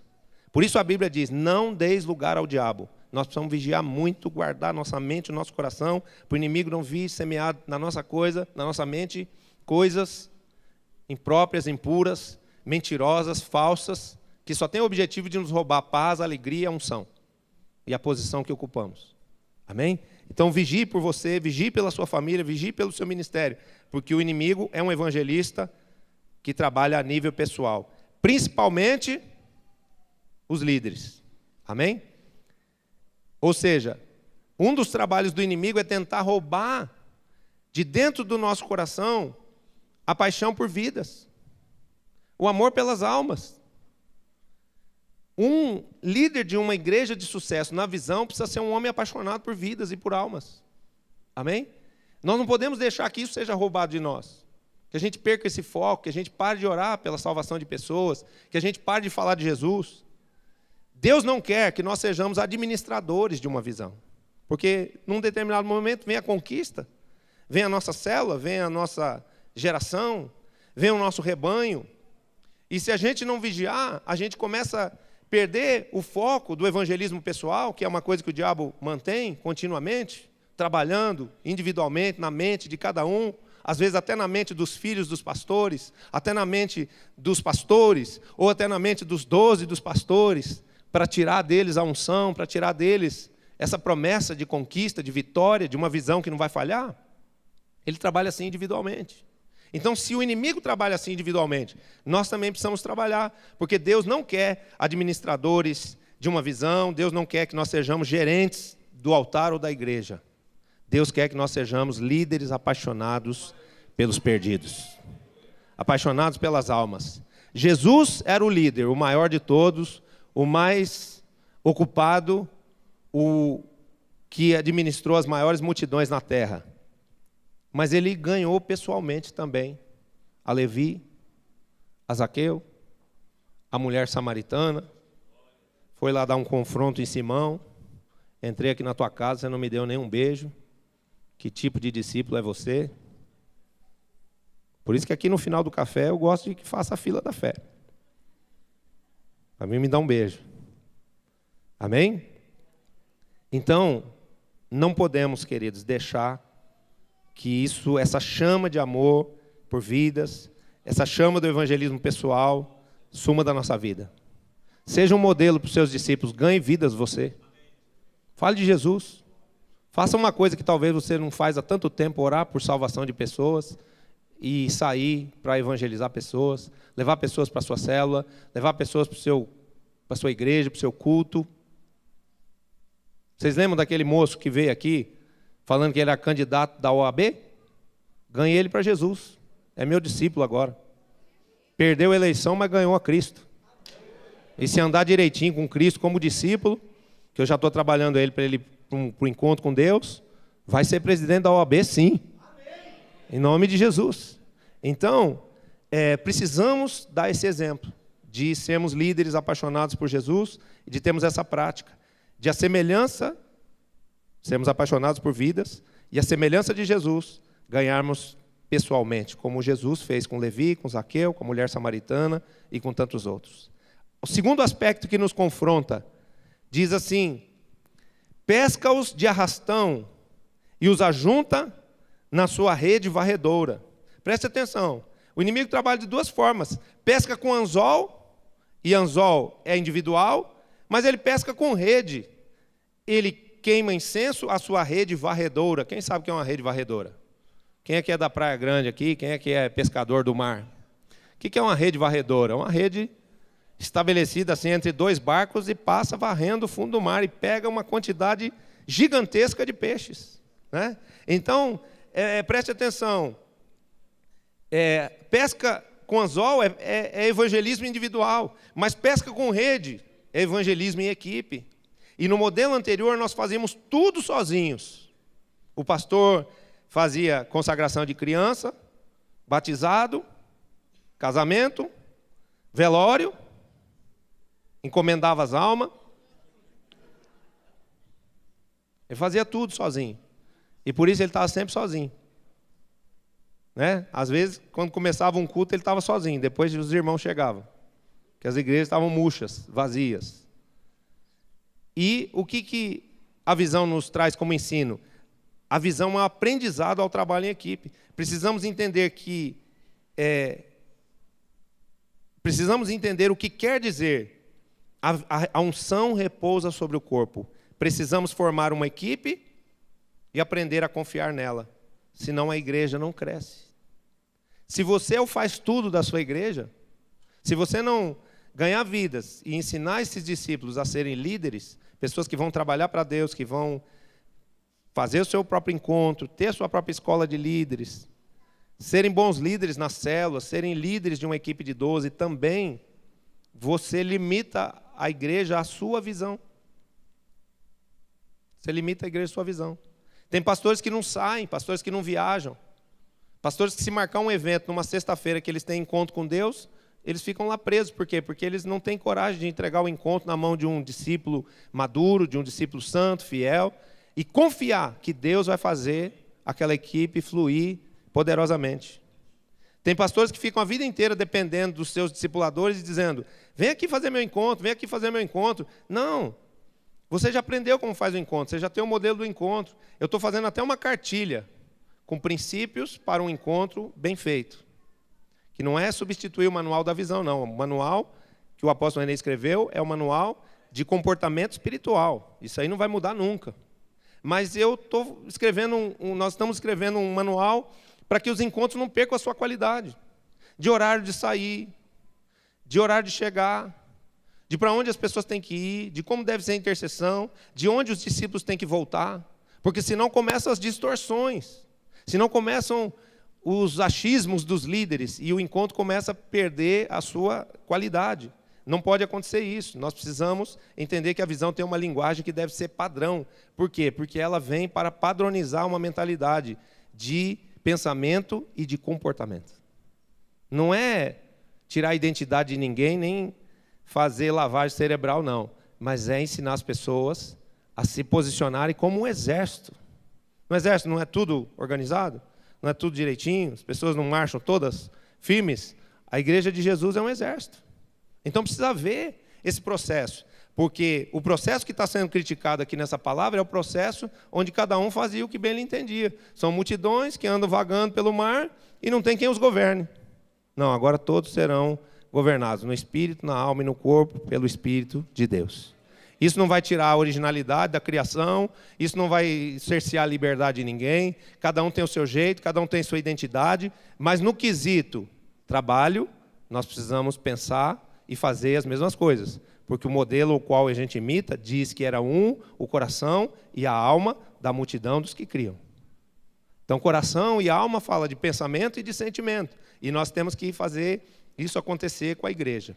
Por isso a Bíblia diz, não deis lugar ao diabo. Nós precisamos vigiar muito, guardar nossa mente, o nosso coração, para o inimigo não vir semear na nossa mente, coisas impróprias, impuras, mentirosas, falsas, que só têm o objetivo de nos roubar a paz, a alegria, a unção e a posição que ocupamos. Amém? Então vigie por você, vigie pela sua família, vigie pelo seu ministério, porque o inimigo é um evangelista que trabalha a nível pessoal, principalmente os líderes. Amém? Ou seja, um dos trabalhos do inimigo é tentar roubar de dentro do nosso coração a paixão por vidas, o amor pelas almas. Um líder de uma igreja de sucesso, na visão, precisa ser um homem apaixonado por vidas e por almas. Amém? Nós não podemos deixar que isso seja roubado de nós. Que a gente perca esse foco, que a gente pare de orar pela salvação de pessoas, que a gente pare de falar de Jesus. Deus não quer que nós sejamos administradores de uma visão. Porque num determinado momento vem a conquista, vem a nossa célula, vem a nossa geração, vem o nosso rebanho. E se a gente não vigiar, a gente começa a perder o foco do evangelismo pessoal, que é uma coisa que o diabo mantém continuamente, trabalhando individualmente na mente de cada um, às vezes até na mente dos filhos dos pastores, até na mente dos pastores, ou até na mente dos 12 dos pastores, para tirar deles a unção, para tirar deles essa promessa de conquista, de vitória, de uma visão que não vai falhar. Ele trabalha assim individualmente. Então, se o inimigo trabalha assim individualmente, nós também precisamos trabalhar, porque Deus não quer administradores de uma visão, Deus não quer que nós sejamos gerentes do altar ou da igreja. Deus quer que nós sejamos líderes apaixonados pelos perdidos, apaixonados pelas almas. Jesus era o líder, o maior de todos, o mais ocupado, o que administrou as maiores multidões na terra. Mas ele ganhou pessoalmente também a Levi, a Zaqueu, a mulher samaritana. Foi lá dar um confronto em Simão. Entrei aqui na tua casa, você não me deu nenhum beijo. Que tipo de discípulo é você? Por isso que aqui no final do café eu gosto de que faça a fila da fé. Para mim me dá um beijo. Amém? Então, não podemos, queridos, deixar que essa chama de amor por vidas, essa chama do evangelismo pessoal, suma da nossa vida. Seja um modelo para os seus discípulos, ganhe vidas você. Fale de Jesus. Faça uma coisa que talvez você não faz há tanto tempo, orar por salvação de pessoas e sair para evangelizar pessoas, levar pessoas para a sua célula, levar pessoas para a sua igreja, para o seu culto. Vocês lembram daquele moço que veio aqui, falando que ele era candidato da OAB? Ganhei ele para Jesus. É meu discípulo agora. Perdeu a eleição, mas ganhou a Cristo. E se andar direitinho com Cristo como discípulo, que eu já estou trabalhando ele para o encontro com Deus, vai ser presidente da OAB, sim. Em nome de Jesus. Então, precisamos dar esse exemplo de sermos líderes apaixonados por Jesus e de termos essa prática de a semelhança, sermos apaixonados por vidas e a semelhança de Jesus, ganharmos pessoalmente, como Jesus fez com Levi, com Zaqueu, com a mulher samaritana e com tantos outros. O segundo aspecto que nos confronta, diz assim, pesca-os de arrastão e os ajunta na sua rede varredora. Preste atenção, o inimigo trabalha de duas formas, pesca com anzol, e anzol é individual, mas ele pesca com rede. Ele queima incenso à sua rede varredora. Quem sabe o que é uma rede varredora? Quem é que é da Praia Grande aqui? Quem é que é pescador do mar? O que é uma rede varredora? Uma rede estabelecida assim entre dois barcos e passa varrendo o fundo do mar e pega uma quantidade gigantesca de peixes, né? Então, preste atenção. Pesca com anzol é evangelismo individual, mas pesca com rede é evangelismo em equipe. E no modelo anterior nós fazíamos tudo sozinhos. O pastor fazia consagração de criança, batizado, casamento, velório, encomendava as almas. Ele fazia tudo sozinho. E por isso ele estava sempre sozinho. Né? Às vezes, quando começava um culto, ele estava sozinho. Depois os irmãos chegavam. Porque as igrejas estavam murchas, vazias. E o que a visão nos traz como ensino? A visão é um aprendizado ao trabalho em equipe. Precisamos entender o que quer dizer a unção repousa sobre o corpo. Precisamos formar uma equipe e aprender a confiar nela. Senão a igreja não cresce. Se você faz tudo da sua igreja, se você não ganhar vidas e ensinar esses discípulos a serem líderes, pessoas que vão trabalhar para Deus, que vão fazer o seu próprio encontro, ter a sua própria escola de líderes, serem bons líderes nas células, serem líderes de uma equipe de 12, também você limita a igreja à sua visão. Você limita a igreja à sua visão. Tem pastores que não saem, pastores que não viajam, pastores que se marcar um evento numa sexta-feira que eles têm encontro com Deus, eles ficam lá presos. Por quê? Porque eles não têm coragem de entregar o encontro na mão de um discípulo maduro, de um discípulo santo, fiel, e confiar que Deus vai fazer aquela equipe fluir poderosamente. Tem pastores que ficam a vida inteira dependendo dos seus discipuladores e dizendo: vem aqui fazer meu encontro, vem aqui fazer meu encontro. Não, você já aprendeu como faz o encontro, você já tem o modelo do encontro. Eu estou fazendo até uma cartilha com princípios para um encontro bem feito. Que não é substituir o manual da visão, não. O manual que o apóstolo René escreveu é o manual de comportamento espiritual. Isso aí não vai mudar nunca. Mas nós estamos escrevendo um manual para que os encontros não percam a sua qualidade. De horário de sair, de horário de chegar, de para onde as pessoas têm que ir, de como deve ser a intercessão, de onde os discípulos têm que voltar. Porque senão começam as distorções, senão começam os achismos dos líderes e o encontro começa a perder a sua qualidade. Não pode acontecer isso. Nós precisamos entender que a visão tem uma linguagem que deve ser padrão. Por quê? Porque ela vem para padronizar uma mentalidade de pensamento e de comportamento. Não é tirar a identidade de ninguém, nem fazer lavagem cerebral, não. Mas é ensinar as pessoas a se posicionarem como um exército. No exército não é tudo organizado? Não é tudo direitinho? As pessoas não marcham todas firmes? A igreja de Jesus é um exército. Então precisa ver esse processo. Porque o processo que está sendo criticado aqui nessa palavra é o processo onde cada um fazia o que bem lhe entendia. São multidões que andam vagando pelo mar e não tem quem os governe. Não, agora todos serão governados no espírito, na alma e no corpo pelo Espírito de Deus. Isso não vai tirar a originalidade da criação, isso não vai cercear a liberdade de ninguém, cada um tem o seu jeito, cada um tem sua identidade, mas no quesito trabalho, nós precisamos pensar e fazer as mesmas coisas, porque o modelo ao qual a gente imita diz que era o coração e a alma da multidão dos que criam. Então, coração e alma fala de pensamento e de sentimento, e nós temos que fazer isso acontecer com a igreja.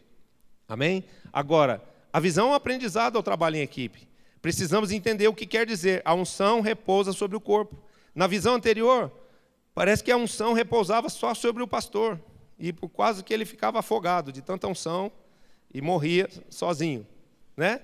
Amém? Agora, a visão é um aprendizado ao trabalho em equipe. Precisamos entender o que quer dizer a unção repousa sobre o corpo. Na visão anterior, parece que a unção repousava só sobre o pastor, e por quase que ele ficava afogado de tanta unção e morria sozinho, né?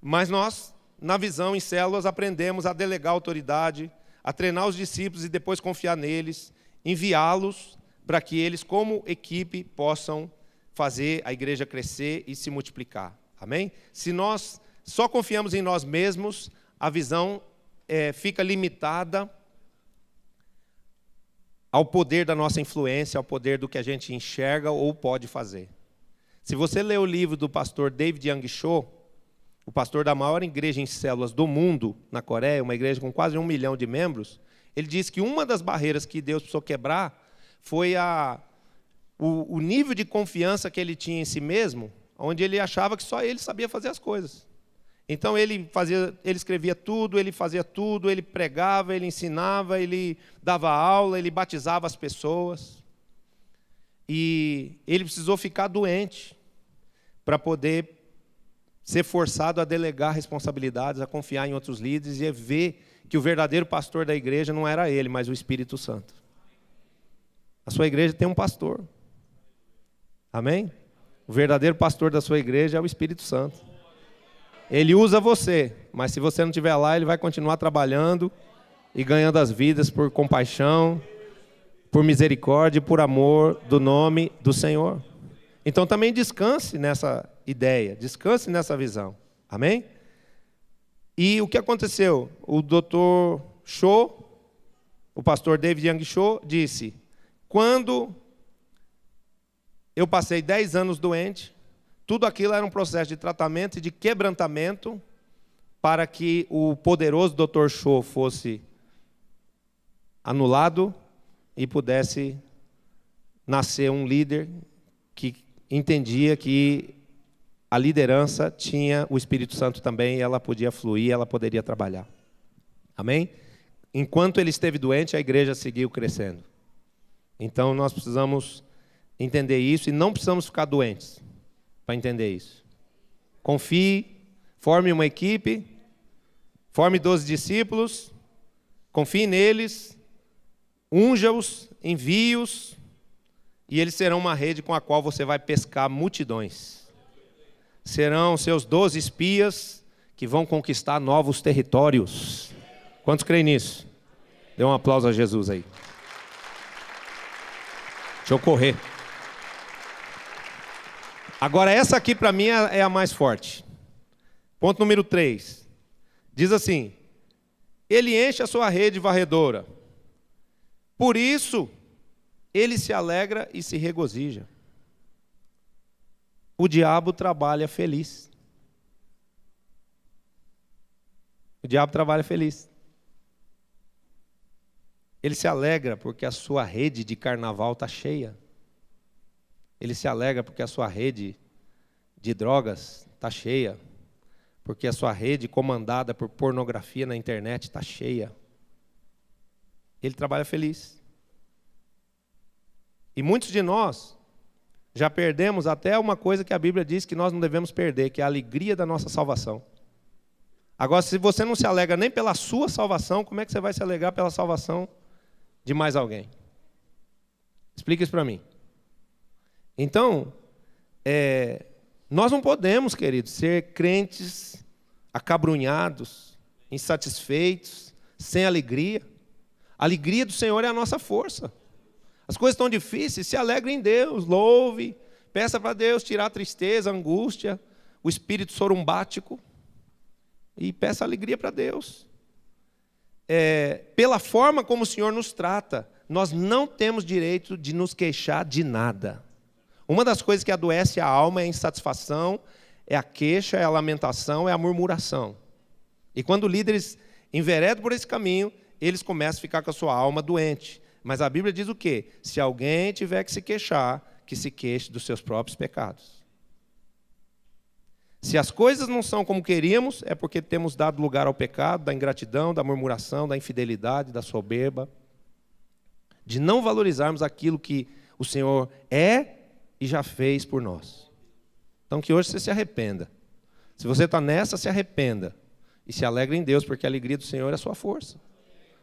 Mas nós, na visão em células, aprendemos a delegar autoridade, a treinar os discípulos e depois confiar neles, enviá-los para que eles, como equipe, possam fazer a igreja crescer e se multiplicar. Amém? Se nós só confiamos em nós mesmos, a visão fica limitada ao poder da nossa influência, ao poder do que a gente enxerga ou pode fazer. Se você ler o livro do pastor David Young Cho, o pastor da maior igreja em células do mundo, na Coreia, uma igreja com quase 1 milhão de membros, ele diz que uma das barreiras que Deus precisou quebrar foi o nível de confiança que ele tinha em si mesmo, onde ele achava que só ele sabia fazer as coisas. Então ele escrevia tudo, ele fazia tudo, ele pregava, ele ensinava, ele dava aula, ele batizava as pessoas. E ele precisou ficar doente para poder ser forçado a delegar responsabilidades, a confiar em outros líderes e a ver que o verdadeiro pastor da igreja não era ele, mas o Espírito Santo. A sua igreja tem um pastor. Amém? O verdadeiro pastor da sua igreja é o Espírito Santo. Ele usa você, mas se você não estiver lá, ele vai continuar trabalhando e ganhando as vidas por compaixão, por misericórdia e por amor do nome do Senhor. Então também descanse nessa ideia, descanse nessa visão. Amém? E o que aconteceu? O Dr. Cho, o pastor David Young Cho, disse: quando eu passei 10 anos doente, tudo aquilo era um processo de tratamento e de quebrantamento para que o poderoso Dr. Cho fosse anulado e pudesse nascer um líder que entendia que a liderança tinha o Espírito Santo também, e ela podia fluir, ela poderia trabalhar. Amém? Enquanto ele esteve doente, a igreja seguiu crescendo. Então nós precisamos entender isso e não precisamos ficar doentes para entender isso. Confie, forme uma equipe, forme 12 discípulos, confie neles, unja-os, envie-os, e eles serão uma rede com a qual você vai pescar multidões. Serão seus 12 espias que vão conquistar novos territórios. Quantos creem nisso? Dê um aplauso a Jesus aí. Deixa eu correr. Agora essa aqui para mim é a mais forte. Ponto número 3. Diz assim: ele enche a sua rede varredora. Por isso, ele se alegra e se regozija. O diabo trabalha feliz. O diabo trabalha feliz. Ele se alegra porque a sua rede de carnaval está cheia. Ele se alegra porque a sua rede de drogas está cheia. Porque a sua rede comandada por pornografia na internet está cheia. Ele trabalha feliz. E muitos de nós já perdemos até uma coisa que a Bíblia diz que nós não devemos perder, que é a alegria da nossa salvação. Agora, se você não se alegra nem pela sua salvação, como é que você vai se alegrar pela salvação de mais alguém? Explica isso para mim. Então, nós não podemos, queridos, ser crentes acabrunhados, insatisfeitos, sem alegria. A alegria do Senhor é a nossa força. As coisas estão difíceis, se alegre em Deus, louve, peça para Deus tirar a tristeza, a angústia, o espírito sorumbático, e peça alegria para Deus. Pela forma como o Senhor nos trata, nós não temos direito de nos queixar de nada. Uma das coisas que adoece a alma é a insatisfação, é a queixa, é a lamentação, é a murmuração. E quando líderes enveredam por esse caminho, eles começam a ficar com a sua alma doente. Mas a Bíblia diz o quê? Se alguém tiver que se queixar, que se queixe dos seus próprios pecados. Se as coisas não são como queríamos, é porque temos dado lugar ao pecado, da ingratidão, da murmuração, da infidelidade, da soberba, de não valorizarmos aquilo que o Senhor é e já fez por nós. Então que hoje você se arrependa. Se você está nessa, se arrependa. E se alegre em Deus, porque a alegria do Senhor é a sua força.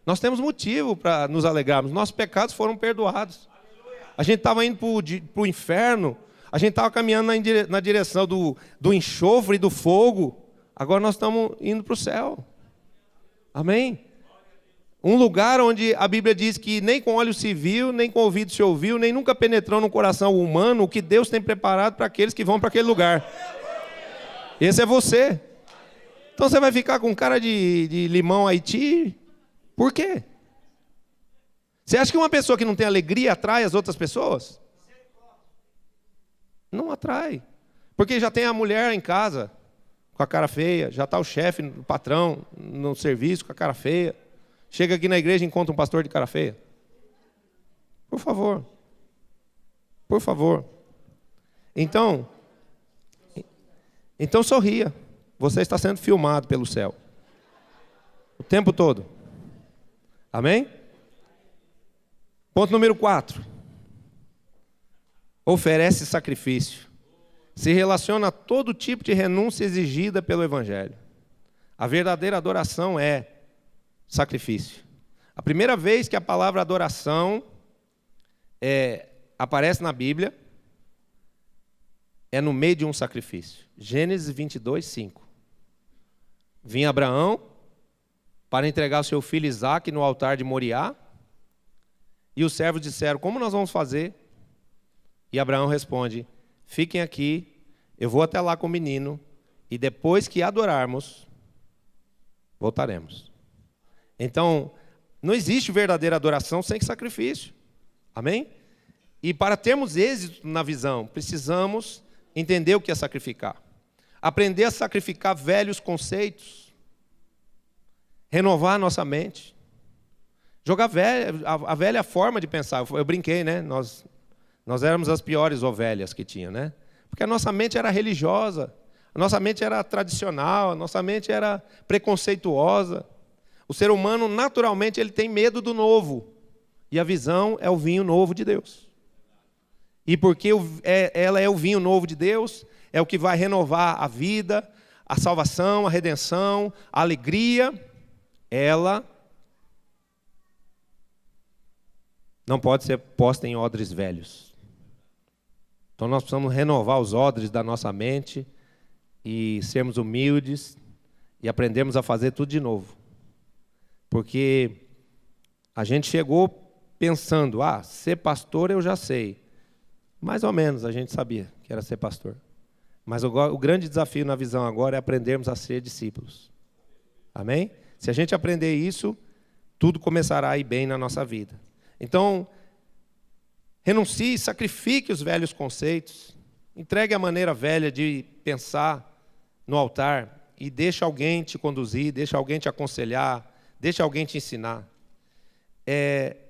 Nós temos motivo para nos alegrarmos. Nossos pecados foram perdoados. A gente estava indo para o inferno. A gente estava caminhando na direção do enxofre e do fogo. Agora nós estamos indo para o céu. Amém? Um lugar onde a Bíblia diz que nem com olho se viu, nem com ouvido se ouviu, nem nunca penetrou no coração humano o que Deus tem preparado para aqueles que vão para aquele lugar. Esse é você. Então você vai ficar com cara de limão Haiti? Por quê? Você acha que uma pessoa que não tem alegria atrai as outras pessoas? Não atrai. Porque já tem a mulher em casa com a cara feia, já está o chefe, o patrão no serviço com a cara feia. Chega aqui na igreja e encontra um pastor de cara feia. Por favor. Por favor. Então sorria. Você está sendo filmado pelo céu. O tempo todo. Amém? Ponto número 4. Oferece sacrifício. Se relaciona a todo tipo de renúncia exigida pelo Evangelho. A verdadeira adoração é sacrifício. A primeira vez que a palavra adoração aparece na Bíblia é no meio de um sacrifício. Gênesis 22, 5. Vinha Abraão para entregar o seu filho Isaque no altar de Moriá, e os servos disseram: como nós vamos fazer? E Abraão responde: fiquem aqui, eu vou até lá com o menino, e depois que adorarmos, voltaremos. Então, não existe verdadeira adoração sem sacrifício. Amém? E para termos êxito na visão, precisamos entender o que é sacrificar. Aprender a sacrificar velhos conceitos. Renovar a nossa mente. Jogar a velha forma de pensar. Eu brinquei, né? Nós éramos as piores ovelhas que tinha, né? Porque a nossa mente era religiosa, a nossa mente era tradicional, a nossa mente era preconceituosa. O ser humano, naturalmente, ele tem medo do novo. E a visão é o vinho novo de Deus. E porque ela é o vinho novo de Deus, é o que vai renovar a vida, a salvação, a redenção, a alegria, ela não pode ser posta em odres velhos. Então nós precisamos renovar os odres da nossa mente e sermos humildes e aprendermos a fazer tudo de novo. Porque a gente chegou pensando: ser pastor eu já sei. Mais ou menos a gente sabia que era ser pastor. Mas o grande desafio na visão agora é aprendermos a ser discípulos. Amém? Se a gente aprender isso, tudo começará a ir bem na nossa vida. Então, renuncie, sacrifique os velhos conceitos, entregue a maneira velha de pensar no altar e deixe alguém te conduzir, deixe alguém te aconselhar, deixe alguém te ensinar.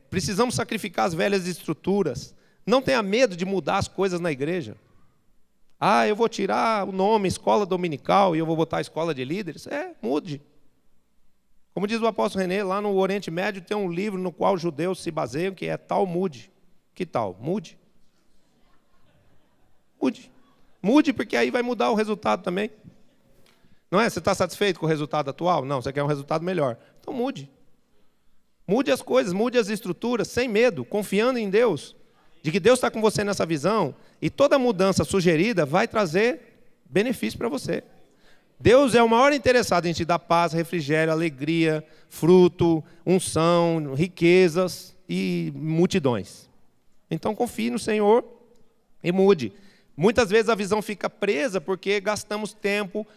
Precisamos sacrificar as velhas estruturas. Não tenha medo de mudar as coisas na igreja. Eu vou tirar o nome escola dominical e eu vou botar a escola de líderes. Mude. Como diz o apóstolo René, lá no Oriente Médio tem um livro no qual os judeus se baseiam, que é Talmud. Que tal? Mude. Mude. Mude, porque aí vai mudar o resultado também. Não é? Você está satisfeito com o resultado atual? Não, você quer um resultado melhor. Então mude. Mude as coisas, mude as estruturas, sem medo, confiando em Deus. De que Deus está com você nessa visão, e toda mudança sugerida vai trazer benefício para você. Deus é o maior interessado em te dar paz, refrigério, alegria, fruto, unção, riquezas e multidões. Então confie no Senhor e mude. Muitas vezes a visão fica presa porque gastamos tempo,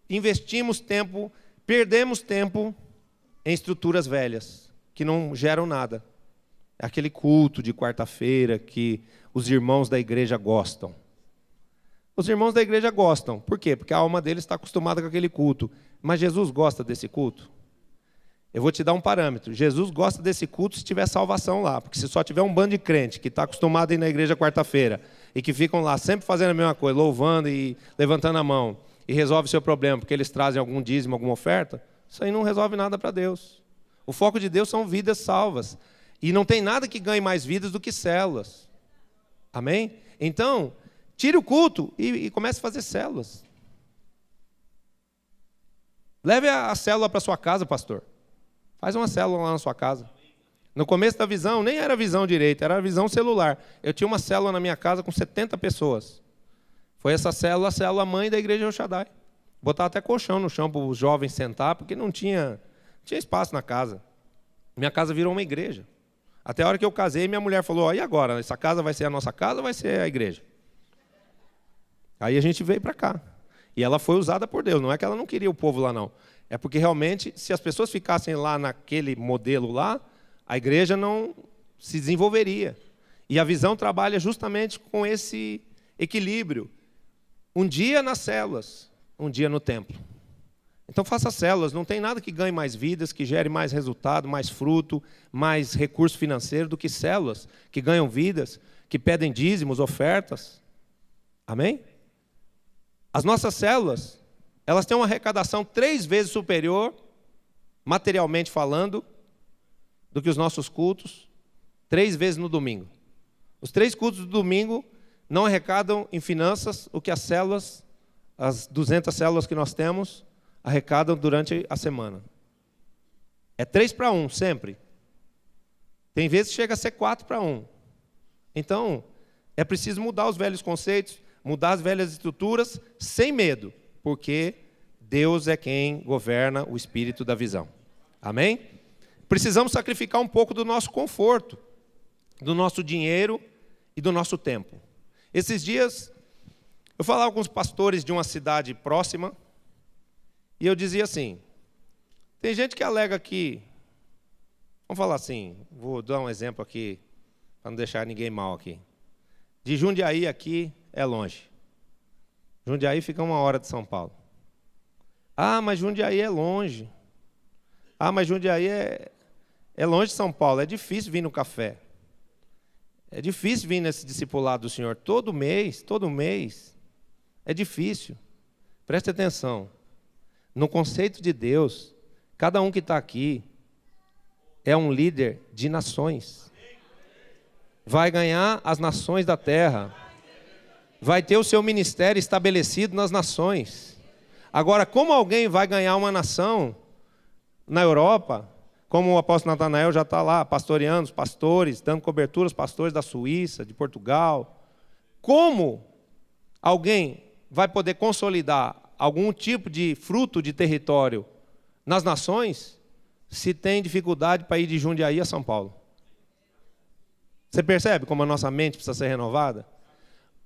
investimos tempo, perdemos tempo em estruturas velhas, que não geram nada. É aquele culto de quarta-feira que os irmãos da igreja gostam. Os irmãos da igreja gostam. Por quê? Porque a alma deles está acostumada com aquele culto. Mas Jesus gosta desse culto? Eu vou te dar um parâmetro. Jesus gosta desse culto se tiver salvação lá. Porque se só tiver um bando de crente que está acostumado a ir na igreja quarta-feira e que ficam lá sempre fazendo a mesma coisa, louvando e levantando a mão, e resolve o seu problema porque eles trazem algum dízimo, alguma oferta, isso aí não resolve nada para Deus. O foco de Deus são vidas salvas. E não tem nada que ganhe mais vidas do que células. Amém? Então, tire o culto e comece a fazer células. Leve a célula para sua casa, pastor. Faz uma célula lá na sua casa. No começo da visão, nem era visão direita, era visão celular. Eu tinha uma célula na minha casa com 70 pessoas. Foi essa célula, a célula mãe da igreja El Shaddai. Botava até colchão no chão para os jovens sentar, porque não tinha espaço na casa. Minha casa virou uma igreja. Até a hora que eu casei, minha mulher falou: e agora? Essa casa vai ser a nossa casa ou vai ser a igreja? Aí a gente veio para cá. E ela foi usada por Deus. Não é que ela não queria o povo lá, não. É porque realmente, se as pessoas ficassem lá naquele modelo lá, a igreja não se desenvolveria. E a visão trabalha justamente com esse equilíbrio. Um dia nas células, um dia no templo. Então faça células, não tem nada que ganhe mais vidas, que gere mais resultado, mais fruto, mais recurso financeiro do que células que ganham vidas, que pedem dízimos, ofertas. Amém? As nossas células, elas têm uma arrecadação 3 vezes superior, materialmente falando, do que os nossos cultos, 3 vezes no domingo. Os 3 cultos do domingo não arrecadam em finanças o que as células, as 200 células que nós temos, arrecadam durante a semana. É 3-1, sempre. Tem vezes que chega a ser 4-1. Então, é preciso mudar os velhos conceitos, mudar as velhas estruturas, sem medo, porque Deus é quem governa o espírito da visão. Amém? Precisamos sacrificar um pouco do nosso conforto, do nosso dinheiro e do nosso tempo. Esses dias, eu falava com os pastores de uma cidade próxima, e eu dizia assim, tem gente que alega que, vamos falar assim, vou dar um exemplo aqui, para não deixar ninguém mal aqui. De Jundiaí aqui é longe. Jundiaí fica 1 hora de São Paulo. Ah, mas Jundiaí é longe. Ah, mas Jundiaí é longe de São Paulo, é difícil vir no café. É difícil vir nesse discipulado do Senhor todo mês. É difícil. Preste atenção. No conceito de Deus, cada um que está aqui é um líder de nações. Vai ganhar as nações da terra. Vai ter o seu ministério estabelecido nas nações. Agora, como alguém vai ganhar uma nação na Europa, como o apóstolo Natanael já está lá, pastoreando os pastores, dando cobertura aos pastores da Suíça, de Portugal. Como alguém vai poder consolidar algum tipo de fruto de território nas nações, se tem dificuldade para ir de Jundiaí a São Paulo? Você percebe como a nossa mente precisa ser renovada?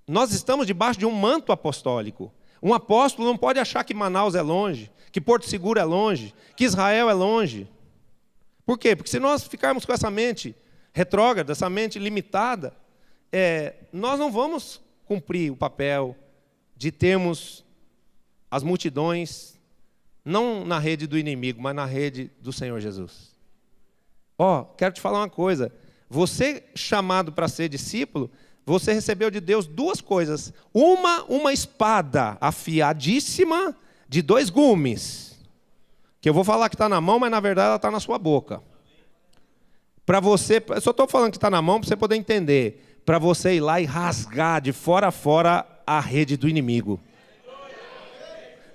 Nós estamos debaixo de um manto apostólico. Um apóstolo não pode achar que Manaus é longe, que Porto Seguro é longe, que Israel é longe. Por quê? Porque se nós ficarmos com essa mente retrógrada, essa mente limitada, nós não vamos cumprir o papel de termos as multidões, não na rede do inimigo, mas na rede do Senhor Jesus. Quero te falar uma coisa. Você chamado para ser discípulo, você recebeu de Deus 2 coisas. Uma espada afiadíssima de 2 gumes. Que eu vou falar que está na mão, mas na verdade ela está na sua boca. Para você, eu só estou falando que está na mão para você poder entender. Para você ir lá e rasgar de fora a fora a rede do inimigo.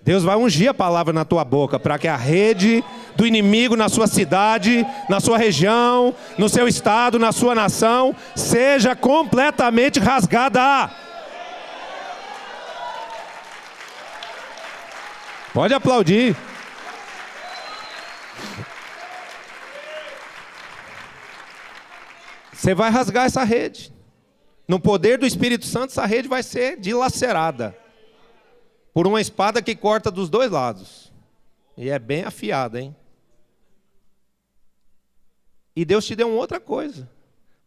Deus vai ungir a palavra na tua boca para que a rede do inimigo na sua cidade, na sua região, no seu estado, na sua nação, seja completamente rasgada. Pode aplaudir. Você vai rasgar essa rede. No poder do Espírito Santo, essa rede vai ser dilacerada por uma espada que corta dos 2 lados. E é bem afiada, hein? E Deus te deu uma outra coisa.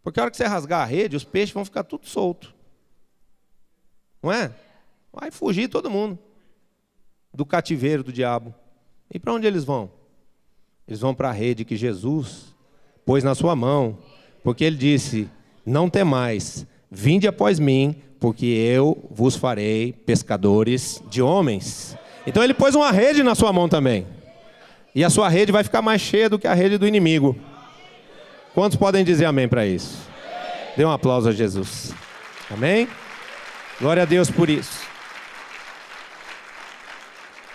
Porque a hora que você rasgar a rede, os peixes vão ficar tudo solto. Não é? Vai fugir todo mundo do cativeiro do diabo. E para onde eles vão? Eles vão para a rede que Jesus pôs na sua mão. Porque ele disse, não temais, vinde após mim, porque eu vos farei pescadores de homens. Então ele pôs uma rede na sua mão também. E a sua rede vai ficar mais cheia do que a rede do inimigo. Quantos podem dizer amém para isso? Dê um aplauso a Jesus. Amém? Glória a Deus por isso.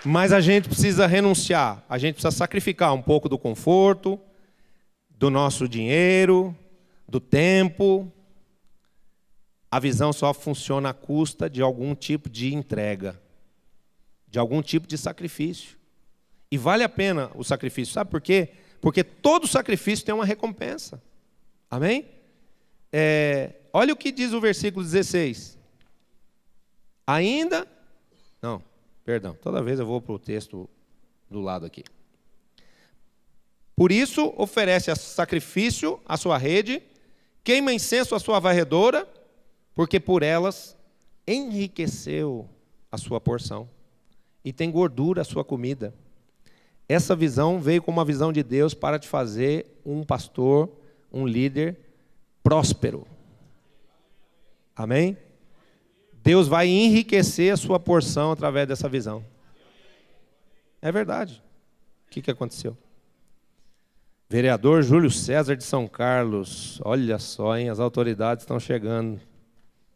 Mas a gente precisa renunciar. A gente precisa sacrificar um pouco do conforto, do nosso dinheiro, do tempo. A visão só funciona à custa de algum tipo de entrega, de algum tipo de sacrifício. E vale a pena o sacrifício. Sabe por quê? Porque todo sacrifício tem uma recompensa. Amém? Olha o que diz o versículo 16. Toda vez eu vou para o texto do lado aqui. Por isso, oferece a sacrifício a sua rede, queima incenso a sua varredora, porque por elas enriqueceu a sua porção e tem gordura a sua comida. Essa visão veio como uma visão de Deus para te fazer um pastor, um líder próspero. Amém? Deus vai enriquecer a sua porção através dessa visão. É verdade. O que aconteceu? Vereador Júlio César de São Carlos. Olha só, hein? As autoridades estão chegando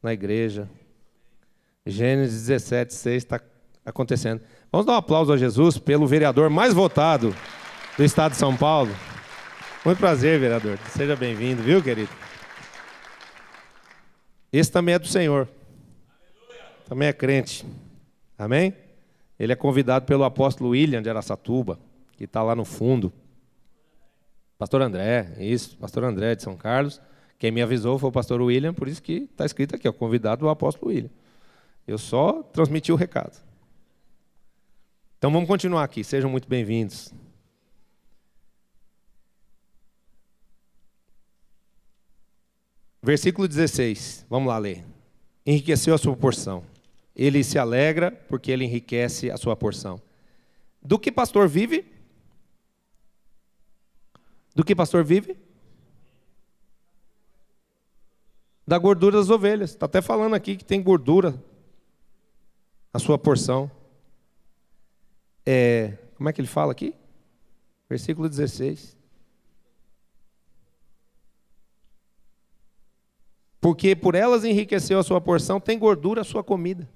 na igreja. Gênesis 17:6 está acontecendo. Vamos dar um aplauso a Jesus pelo vereador mais votado do Estado de São Paulo. Muito prazer, vereador. Seja bem-vindo, viu, querido? Esse também é do Senhor. Também é crente. Amém? Ele é convidado pelo apóstolo William de Araçatuba, que está lá no fundo. Pastor André, isso, pastor André de São Carlos. Quem me avisou foi o pastor William, por isso que está escrito aqui, ó, convidado do apóstolo William. Eu só transmiti o recado. Então vamos continuar aqui, sejam muito bem-vindos. Versículo 16, vamos lá ler. Enriqueceu a sua porção. Ele se alegra porque ele enriquece a sua porção. Do que pastor vive? Do que pastor vive? Da gordura das ovelhas. Está até falando aqui que tem gordura a sua porção. Como é que ele fala aqui? Versículo 16. Porque por elas enriqueceu a sua porção, tem gordura a sua comida.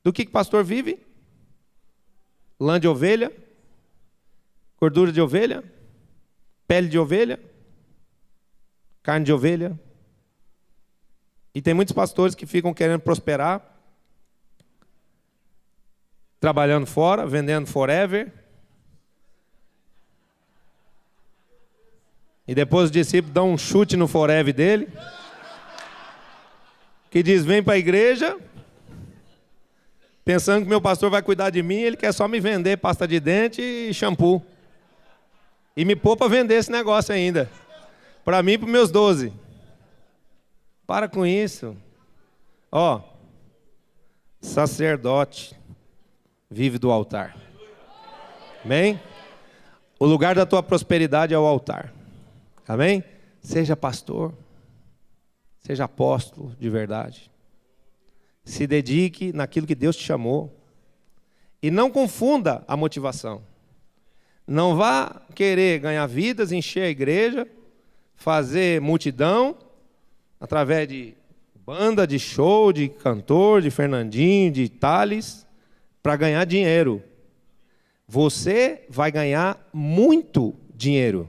Do que pastor vive? Lã de ovelha, gordura de ovelha, pele de ovelha, carne de ovelha. E tem muitos pastores que ficam querendo prosperar, trabalhando fora, vendendo forever. E depois os discípulos dão um chute no forever dele. Que diz, vem para a igreja, pensando que meu pastor vai cuidar de mim, ele quer só me vender pasta de dente e shampoo. E me pôr para vender esse negócio ainda. Para mim e para os meus 12. Para com isso. Ó, sacerdote vive do altar. Amém? O lugar da tua prosperidade é o altar. Amém? Seja pastor. Seja apóstolo de verdade. Se dedique naquilo que Deus te chamou. E não confunda a motivação. Não vá querer ganhar vidas, encher a igreja, fazer multidão, através de banda, de show, de cantor, de Fernandinho, de Thales, para ganhar dinheiro. Você vai ganhar muito dinheiro.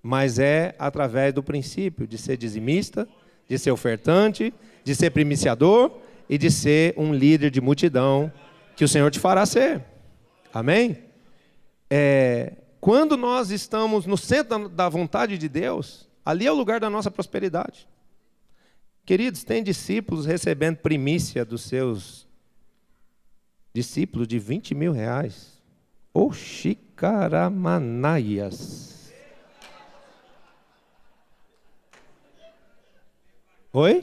Mas é através do princípio de ser dizimista, de ser ofertante, de ser primiciador e de ser um líder de multidão que o Senhor te fará ser. Amém? Quando nós estamos no centro da vontade de Deus, ali é o lugar da nossa prosperidade. Queridos, tem discípulos recebendo primícia dos seus discípulos de 20 mil reais. Oxi, caramanaias. Oi?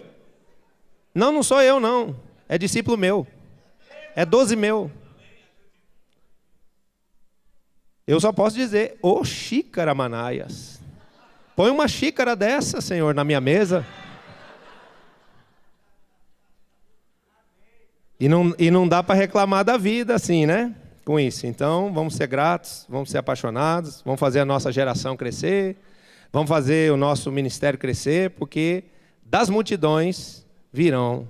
Não sou eu não. É discípulo meu. É 12 meu. Eu só posso dizer, xícara manaias. Põe uma xícara dessa, Senhor, na minha mesa. E não dá para reclamar da vida assim, né? Com isso. Então, vamos ser gratos, vamos ser apaixonados, vamos fazer a nossa geração crescer, vamos fazer o nosso ministério crescer, porque das multidões virão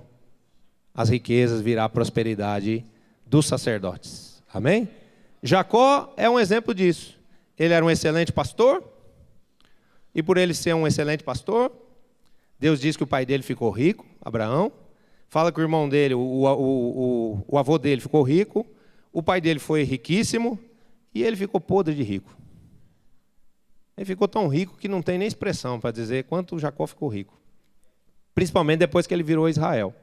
as riquezas, virá a prosperidade dos sacerdotes. Amém? Jacó é um exemplo disso. Ele era um excelente pastor, e por ele ser um excelente pastor, Deus diz que o pai dele ficou rico, Abraão. Fala que o irmão dele, o avô dele ficou rico, o pai dele foi riquíssimo, e ele ficou podre de rico. Ele ficou tão rico que não tem nem expressão para dizer quanto Jacó ficou rico. Principalmente depois que ele virou Israel.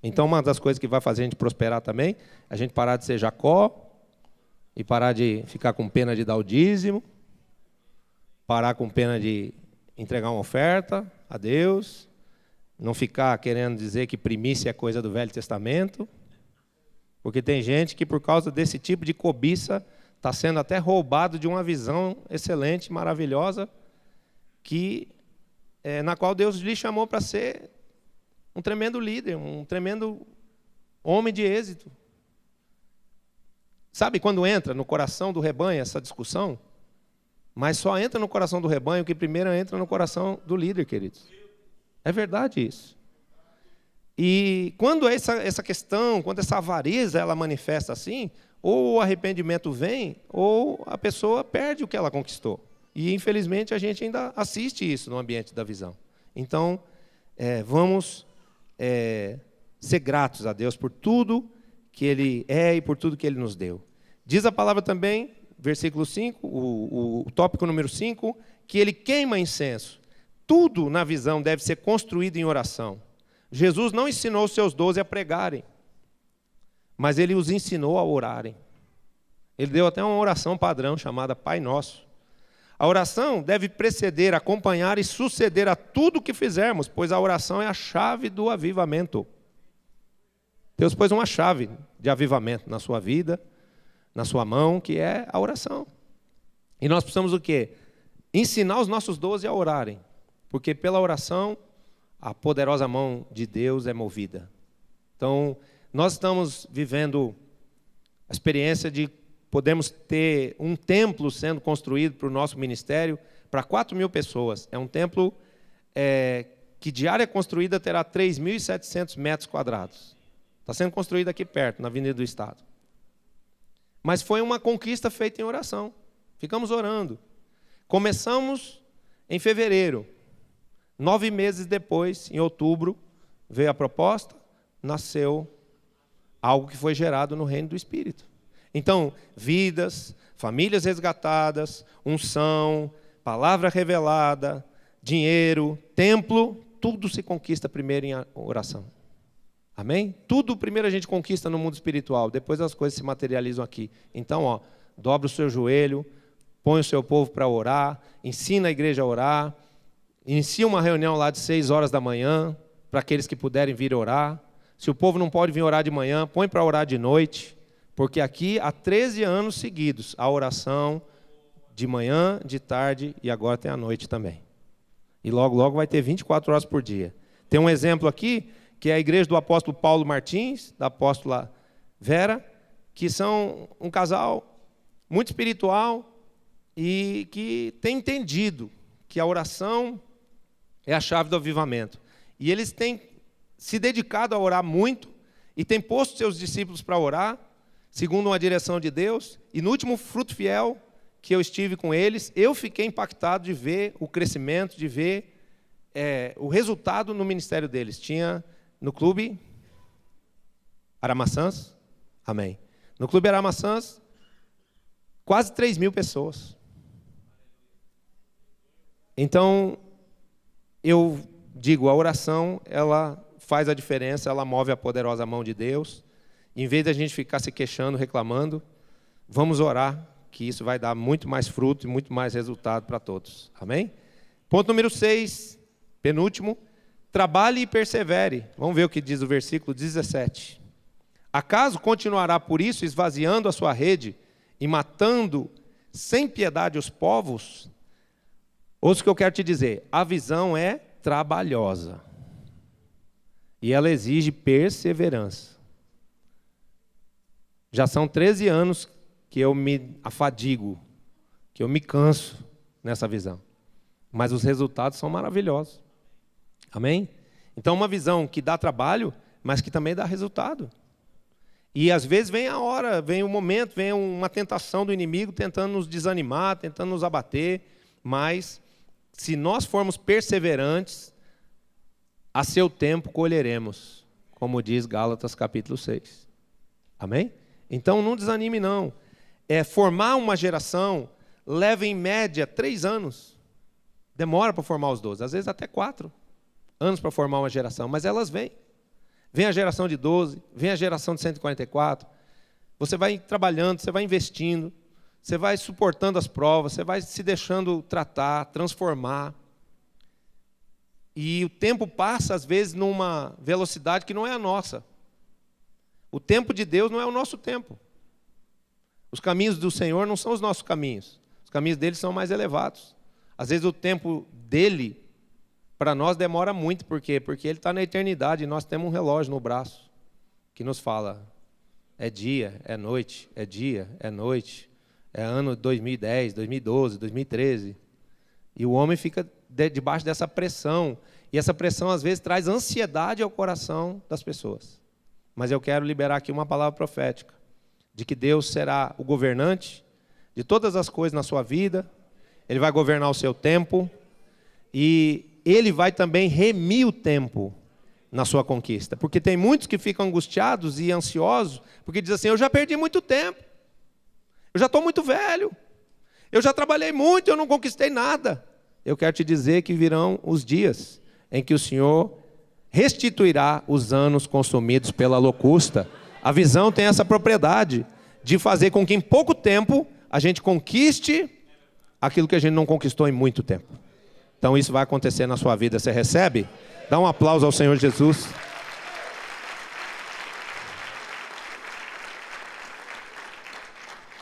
Então, uma das coisas que vai fazer a gente prosperar também, a gente parar de ser Jacó, e parar de ficar com pena de dar o dízimo, parar com pena de entregar uma oferta a Deus, não ficar querendo dizer que primícia é coisa do Velho Testamento, porque tem gente que por causa desse tipo de cobiça está sendo até roubado de uma visão excelente, maravilhosa, na qual Deus lhe chamou para ser um tremendo líder, um tremendo homem de êxito. Sabe quando entra no coração do rebanho essa discussão? Mas só entra no coração do rebanho o que primeiro entra no coração do líder, queridos. É verdade isso. E quando essa questão, quando essa avareza ela manifesta assim, ou o arrependimento vem, ou a pessoa perde o que ela conquistou. E, infelizmente, a gente ainda assiste isso no ambiente da visão. Então, vamos ser gratos a Deus por tudo que Ele é e por tudo que Ele nos deu. Diz a palavra também, versículo 5, o tópico número 5, que Ele queima incenso. Tudo na visão deve ser construído em oração. Jesus não ensinou os seus 12 a pregarem, mas Ele os ensinou a orarem. Ele deu até uma oração padrão chamada Pai Nosso. A oração deve preceder, acompanhar e suceder a tudo que fizermos, pois a oração é a chave do avivamento. Deus pôs uma chave de avivamento na sua vida, na sua mão, que é a oração. E nós precisamos o quê? Ensinar os nossos 12 a orarem, porque pela oração a poderosa mão de Deus é movida. Então, nós estamos vivendo a experiência de podemos ter um templo sendo construído para o nosso ministério para 4.000 pessoas. É um templo que de área construída terá 3.700 metros quadrados. Está sendo construído aqui perto, na Avenida do Estado. Mas foi uma conquista feita em oração. Ficamos orando. Começamos em fevereiro. 9 meses depois, em outubro, veio a proposta, nasceu algo que foi gerado no reino do Espírito. Então, vidas, famílias resgatadas, unção, palavra revelada, dinheiro, templo, tudo se conquista primeiro em oração. Amém? Tudo primeiro a gente conquista no mundo espiritual, depois as coisas se materializam aqui. Então, dobra o seu joelho, põe o seu povo para orar, ensina a igreja a orar, inicia uma reunião lá de 6 horas da manhã, para aqueles que puderem vir orar. Se o povo não pode vir orar de manhã, põe para orar de noite. Porque aqui, há 13 anos seguidos, a oração de manhã, de tarde e agora tem à noite também. E logo, logo vai ter 24 horas por dia. Tem um exemplo aqui, que é a igreja do apóstolo Paulo Martins, da apóstola Vera, que são um casal muito espiritual e que tem entendido que a oração é a chave do avivamento. E eles têm se dedicado a orar muito e têm posto seus discípulos para orar, segundo uma direção de Deus, e no último Fruto Fiel que eu estive com eles, eu fiquei impactado de ver o crescimento, de ver o resultado no ministério deles. Tinha no Clube Aramaçãs, amém. No Clube Aramaçãs, quase 3.000 pessoas. Então, eu digo, a oração, ela faz a diferença, ela move a poderosa mão de Deus. Em vez de a gente ficar se queixando, reclamando, vamos orar, que isso vai dar muito mais fruto e muito mais resultado para todos. Amém? Ponto número 6, penúltimo. Trabalhe e persevere. Vamos ver o que diz o versículo 17. Acaso continuará por isso esvaziando a sua rede e matando sem piedade os povos? Ouça o que eu quero te dizer. A visão é trabalhosa. E ela exige perseverança. Já são 13 anos que eu me afadigo, que eu me canso nessa visão. Mas os resultados são maravilhosos. Amém? Então, uma visão que dá trabalho, mas que também dá resultado. E às vezes vem a hora, vem o momento, vem uma tentação do inimigo tentando nos desanimar, tentando nos abater. Mas, se nós formos perseverantes, a seu tempo colheremos, como diz Gálatas capítulo 6. Amém? Então, não desanime, não. Formar uma geração leva, em média, 3 anos. Demora para formar os 12, às vezes até 4 anos para formar uma geração, mas elas vêm. Vem a geração de 12, vem a geração de 144. Você vai trabalhando, você vai investindo, você vai suportando as provas, você vai se deixando tratar, transformar. E o tempo passa, às vezes, numa velocidade que não é a nossa. O tempo de Deus não é o nosso tempo. Os caminhos do Senhor não são os nossos caminhos. Os caminhos dele são mais elevados. Às vezes o tempo dele, para nós, demora muito. Por quê? Porque ele está na eternidade e nós temos um relógio no braço que nos fala, é dia, é noite, é dia, é noite, é ano 2010, 2012, 2013. E o homem fica debaixo dessa pressão. E essa pressão, às vezes, traz ansiedade ao coração das pessoas. Mas eu quero liberar aqui uma palavra profética. de que Deus será o governante de todas as coisas na sua vida, Ele vai governar o seu tempo, e Ele vai também remir o tempo na sua conquista. Porque tem muitos que ficam angustiados e ansiosos, porque dizem assim, eu já perdi muito tempo, eu já estou muito velho, eu já trabalhei muito, eu não conquistei nada. Eu quero te dizer que virão os dias em que o Senhor restituirá os anos consumidos pela locusta. A visão tem essa propriedade de fazer com que em pouco tempo a gente conquiste aquilo que a gente não conquistou em muito tempo. Então isso vai acontecer na sua vida. Você recebe? Dá um aplauso ao Senhor Jesus.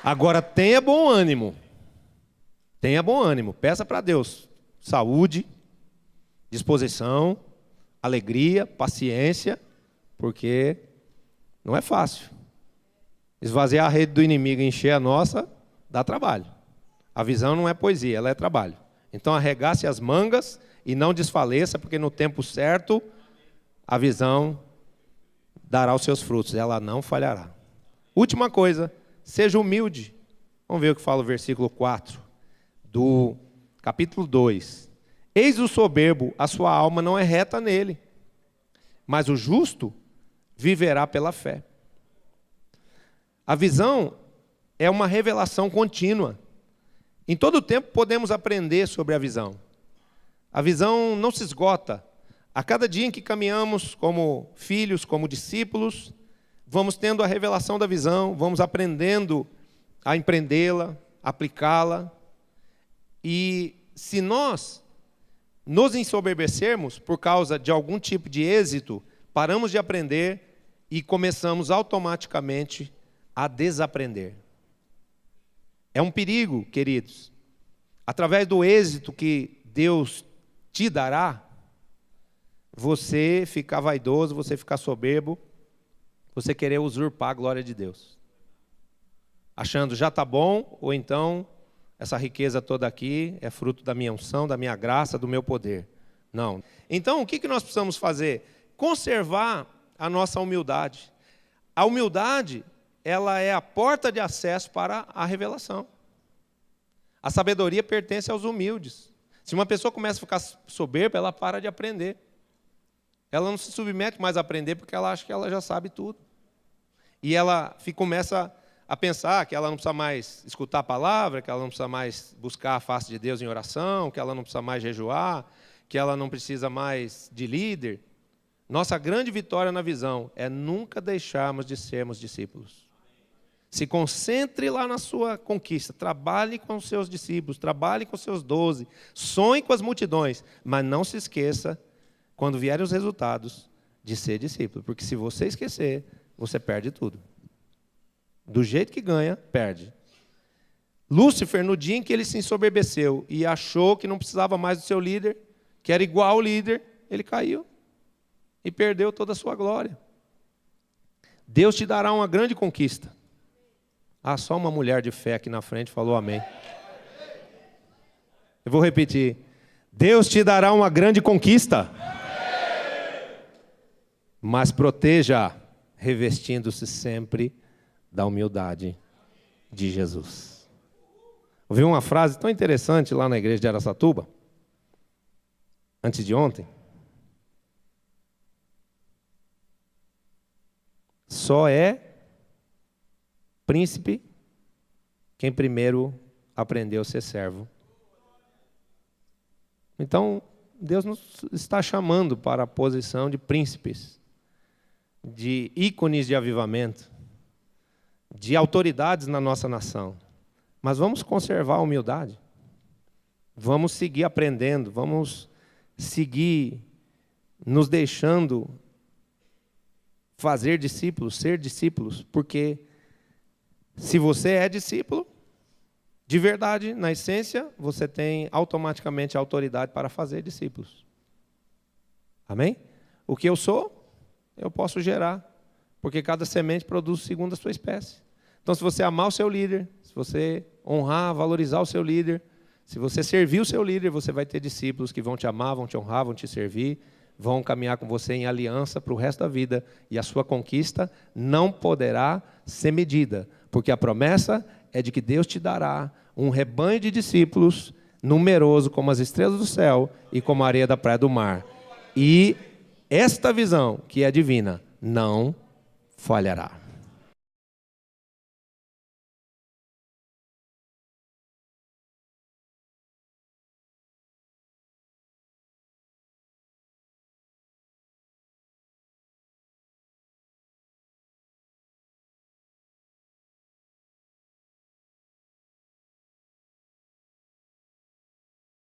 Agora tenha bom ânimo. Tenha bom ânimo. Peça para Deus saúde, disposição, alegria, paciência, porque não é fácil. Esvaziar a rede do inimigo e encher a nossa, dá trabalho. A visão não é poesia, ela é trabalho. Então arregace as mangas e não desfaleça, porque no tempo certo a visão dará os seus frutos, ela não falhará. Última coisa, seja humilde. Vamos ver o que fala o versículo 4 do capítulo 2. Eis o soberbo, a sua alma não é reta nele, mas o justo viverá pela fé. A visão é uma revelação contínua. Em todo tempo podemos aprender sobre a visão. A visão não se esgota. A cada dia em que caminhamos como filhos, como discípulos, vamos tendo a revelação da visão, vamos aprendendo a empreendê-la, aplicá-la. E se nós nos ensoberbecermos por causa de algum tipo de êxito, paramos de aprender e começamos automaticamente a desaprender. É um perigo, queridos. Através do êxito que Deus te dará, você ficar vaidoso, você ficar soberbo, você querer usurpar a glória de Deus. Achando já está bom, ou então essa riqueza toda aqui é fruto da minha unção, da minha graça, do meu poder. Não. Então, o que nós precisamos fazer? Conservar a nossa humildade. A humildade, ela é a porta de acesso para a revelação. A sabedoria pertence aos humildes. Se uma pessoa começa a ficar soberba, ela para de aprender. Ela não se submete mais a aprender porque ela acha que ela já sabe tudo. E ela começa a pensar que ela não precisa mais escutar a palavra, que ela não precisa mais buscar a face de Deus em oração, que ela não precisa mais jejuar, que ela não precisa mais de líder. Nossa grande vitória na visão é nunca deixarmos de sermos discípulos. Se concentre lá na sua conquista, trabalhe com os seus discípulos, trabalhe com os seus 12, sonhe com as multidões, mas não se esqueça, quando vierem os resultados, de ser discípulo, porque se você esquecer, você perde tudo. Do jeito que ganha, perde. Lúcifer, no dia em que ele se ensoberbeceu e achou que não precisava mais do seu líder, que era igual ao líder, ele caiu e perdeu toda a sua glória. Deus te dará uma grande conquista. Ah, só uma mulher de fé aqui na frente falou amém. Eu vou repetir. Deus te dará uma grande conquista. Mas proteja, revestindo-se sempre da humildade de Jesus. Ouvi uma frase tão interessante lá na igreja de Araçatuba, antes de ontem. Só é príncipe quem primeiro aprendeu a ser servo. Então, Deus nos está chamando para a posição de príncipes, de ícones de avivamento, de autoridades na nossa nação. Mas vamos conservar a humildade. Vamos seguir aprendendo, vamos seguir nos deixando fazer discípulos, ser discípulos, porque se você é discípulo, de verdade, na essência, você tem automaticamente a autoridade para fazer discípulos. Amém? O que eu sou, eu posso gerar, porque cada semente produz segundo a sua espécie. Então, se você amar o seu líder, se você honrar, valorizar o seu líder, se você servir o seu líder, você vai ter discípulos que vão te amar, vão te honrar, vão te servir, vão caminhar com você em aliança para o resto da vida, e a sua conquista não poderá ser medida Porque a promessa é de que Deus te dará um rebanho de discípulos numeroso como as estrelas do céu e como a areia da praia do mar. E esta visão, que é divina, não falhará.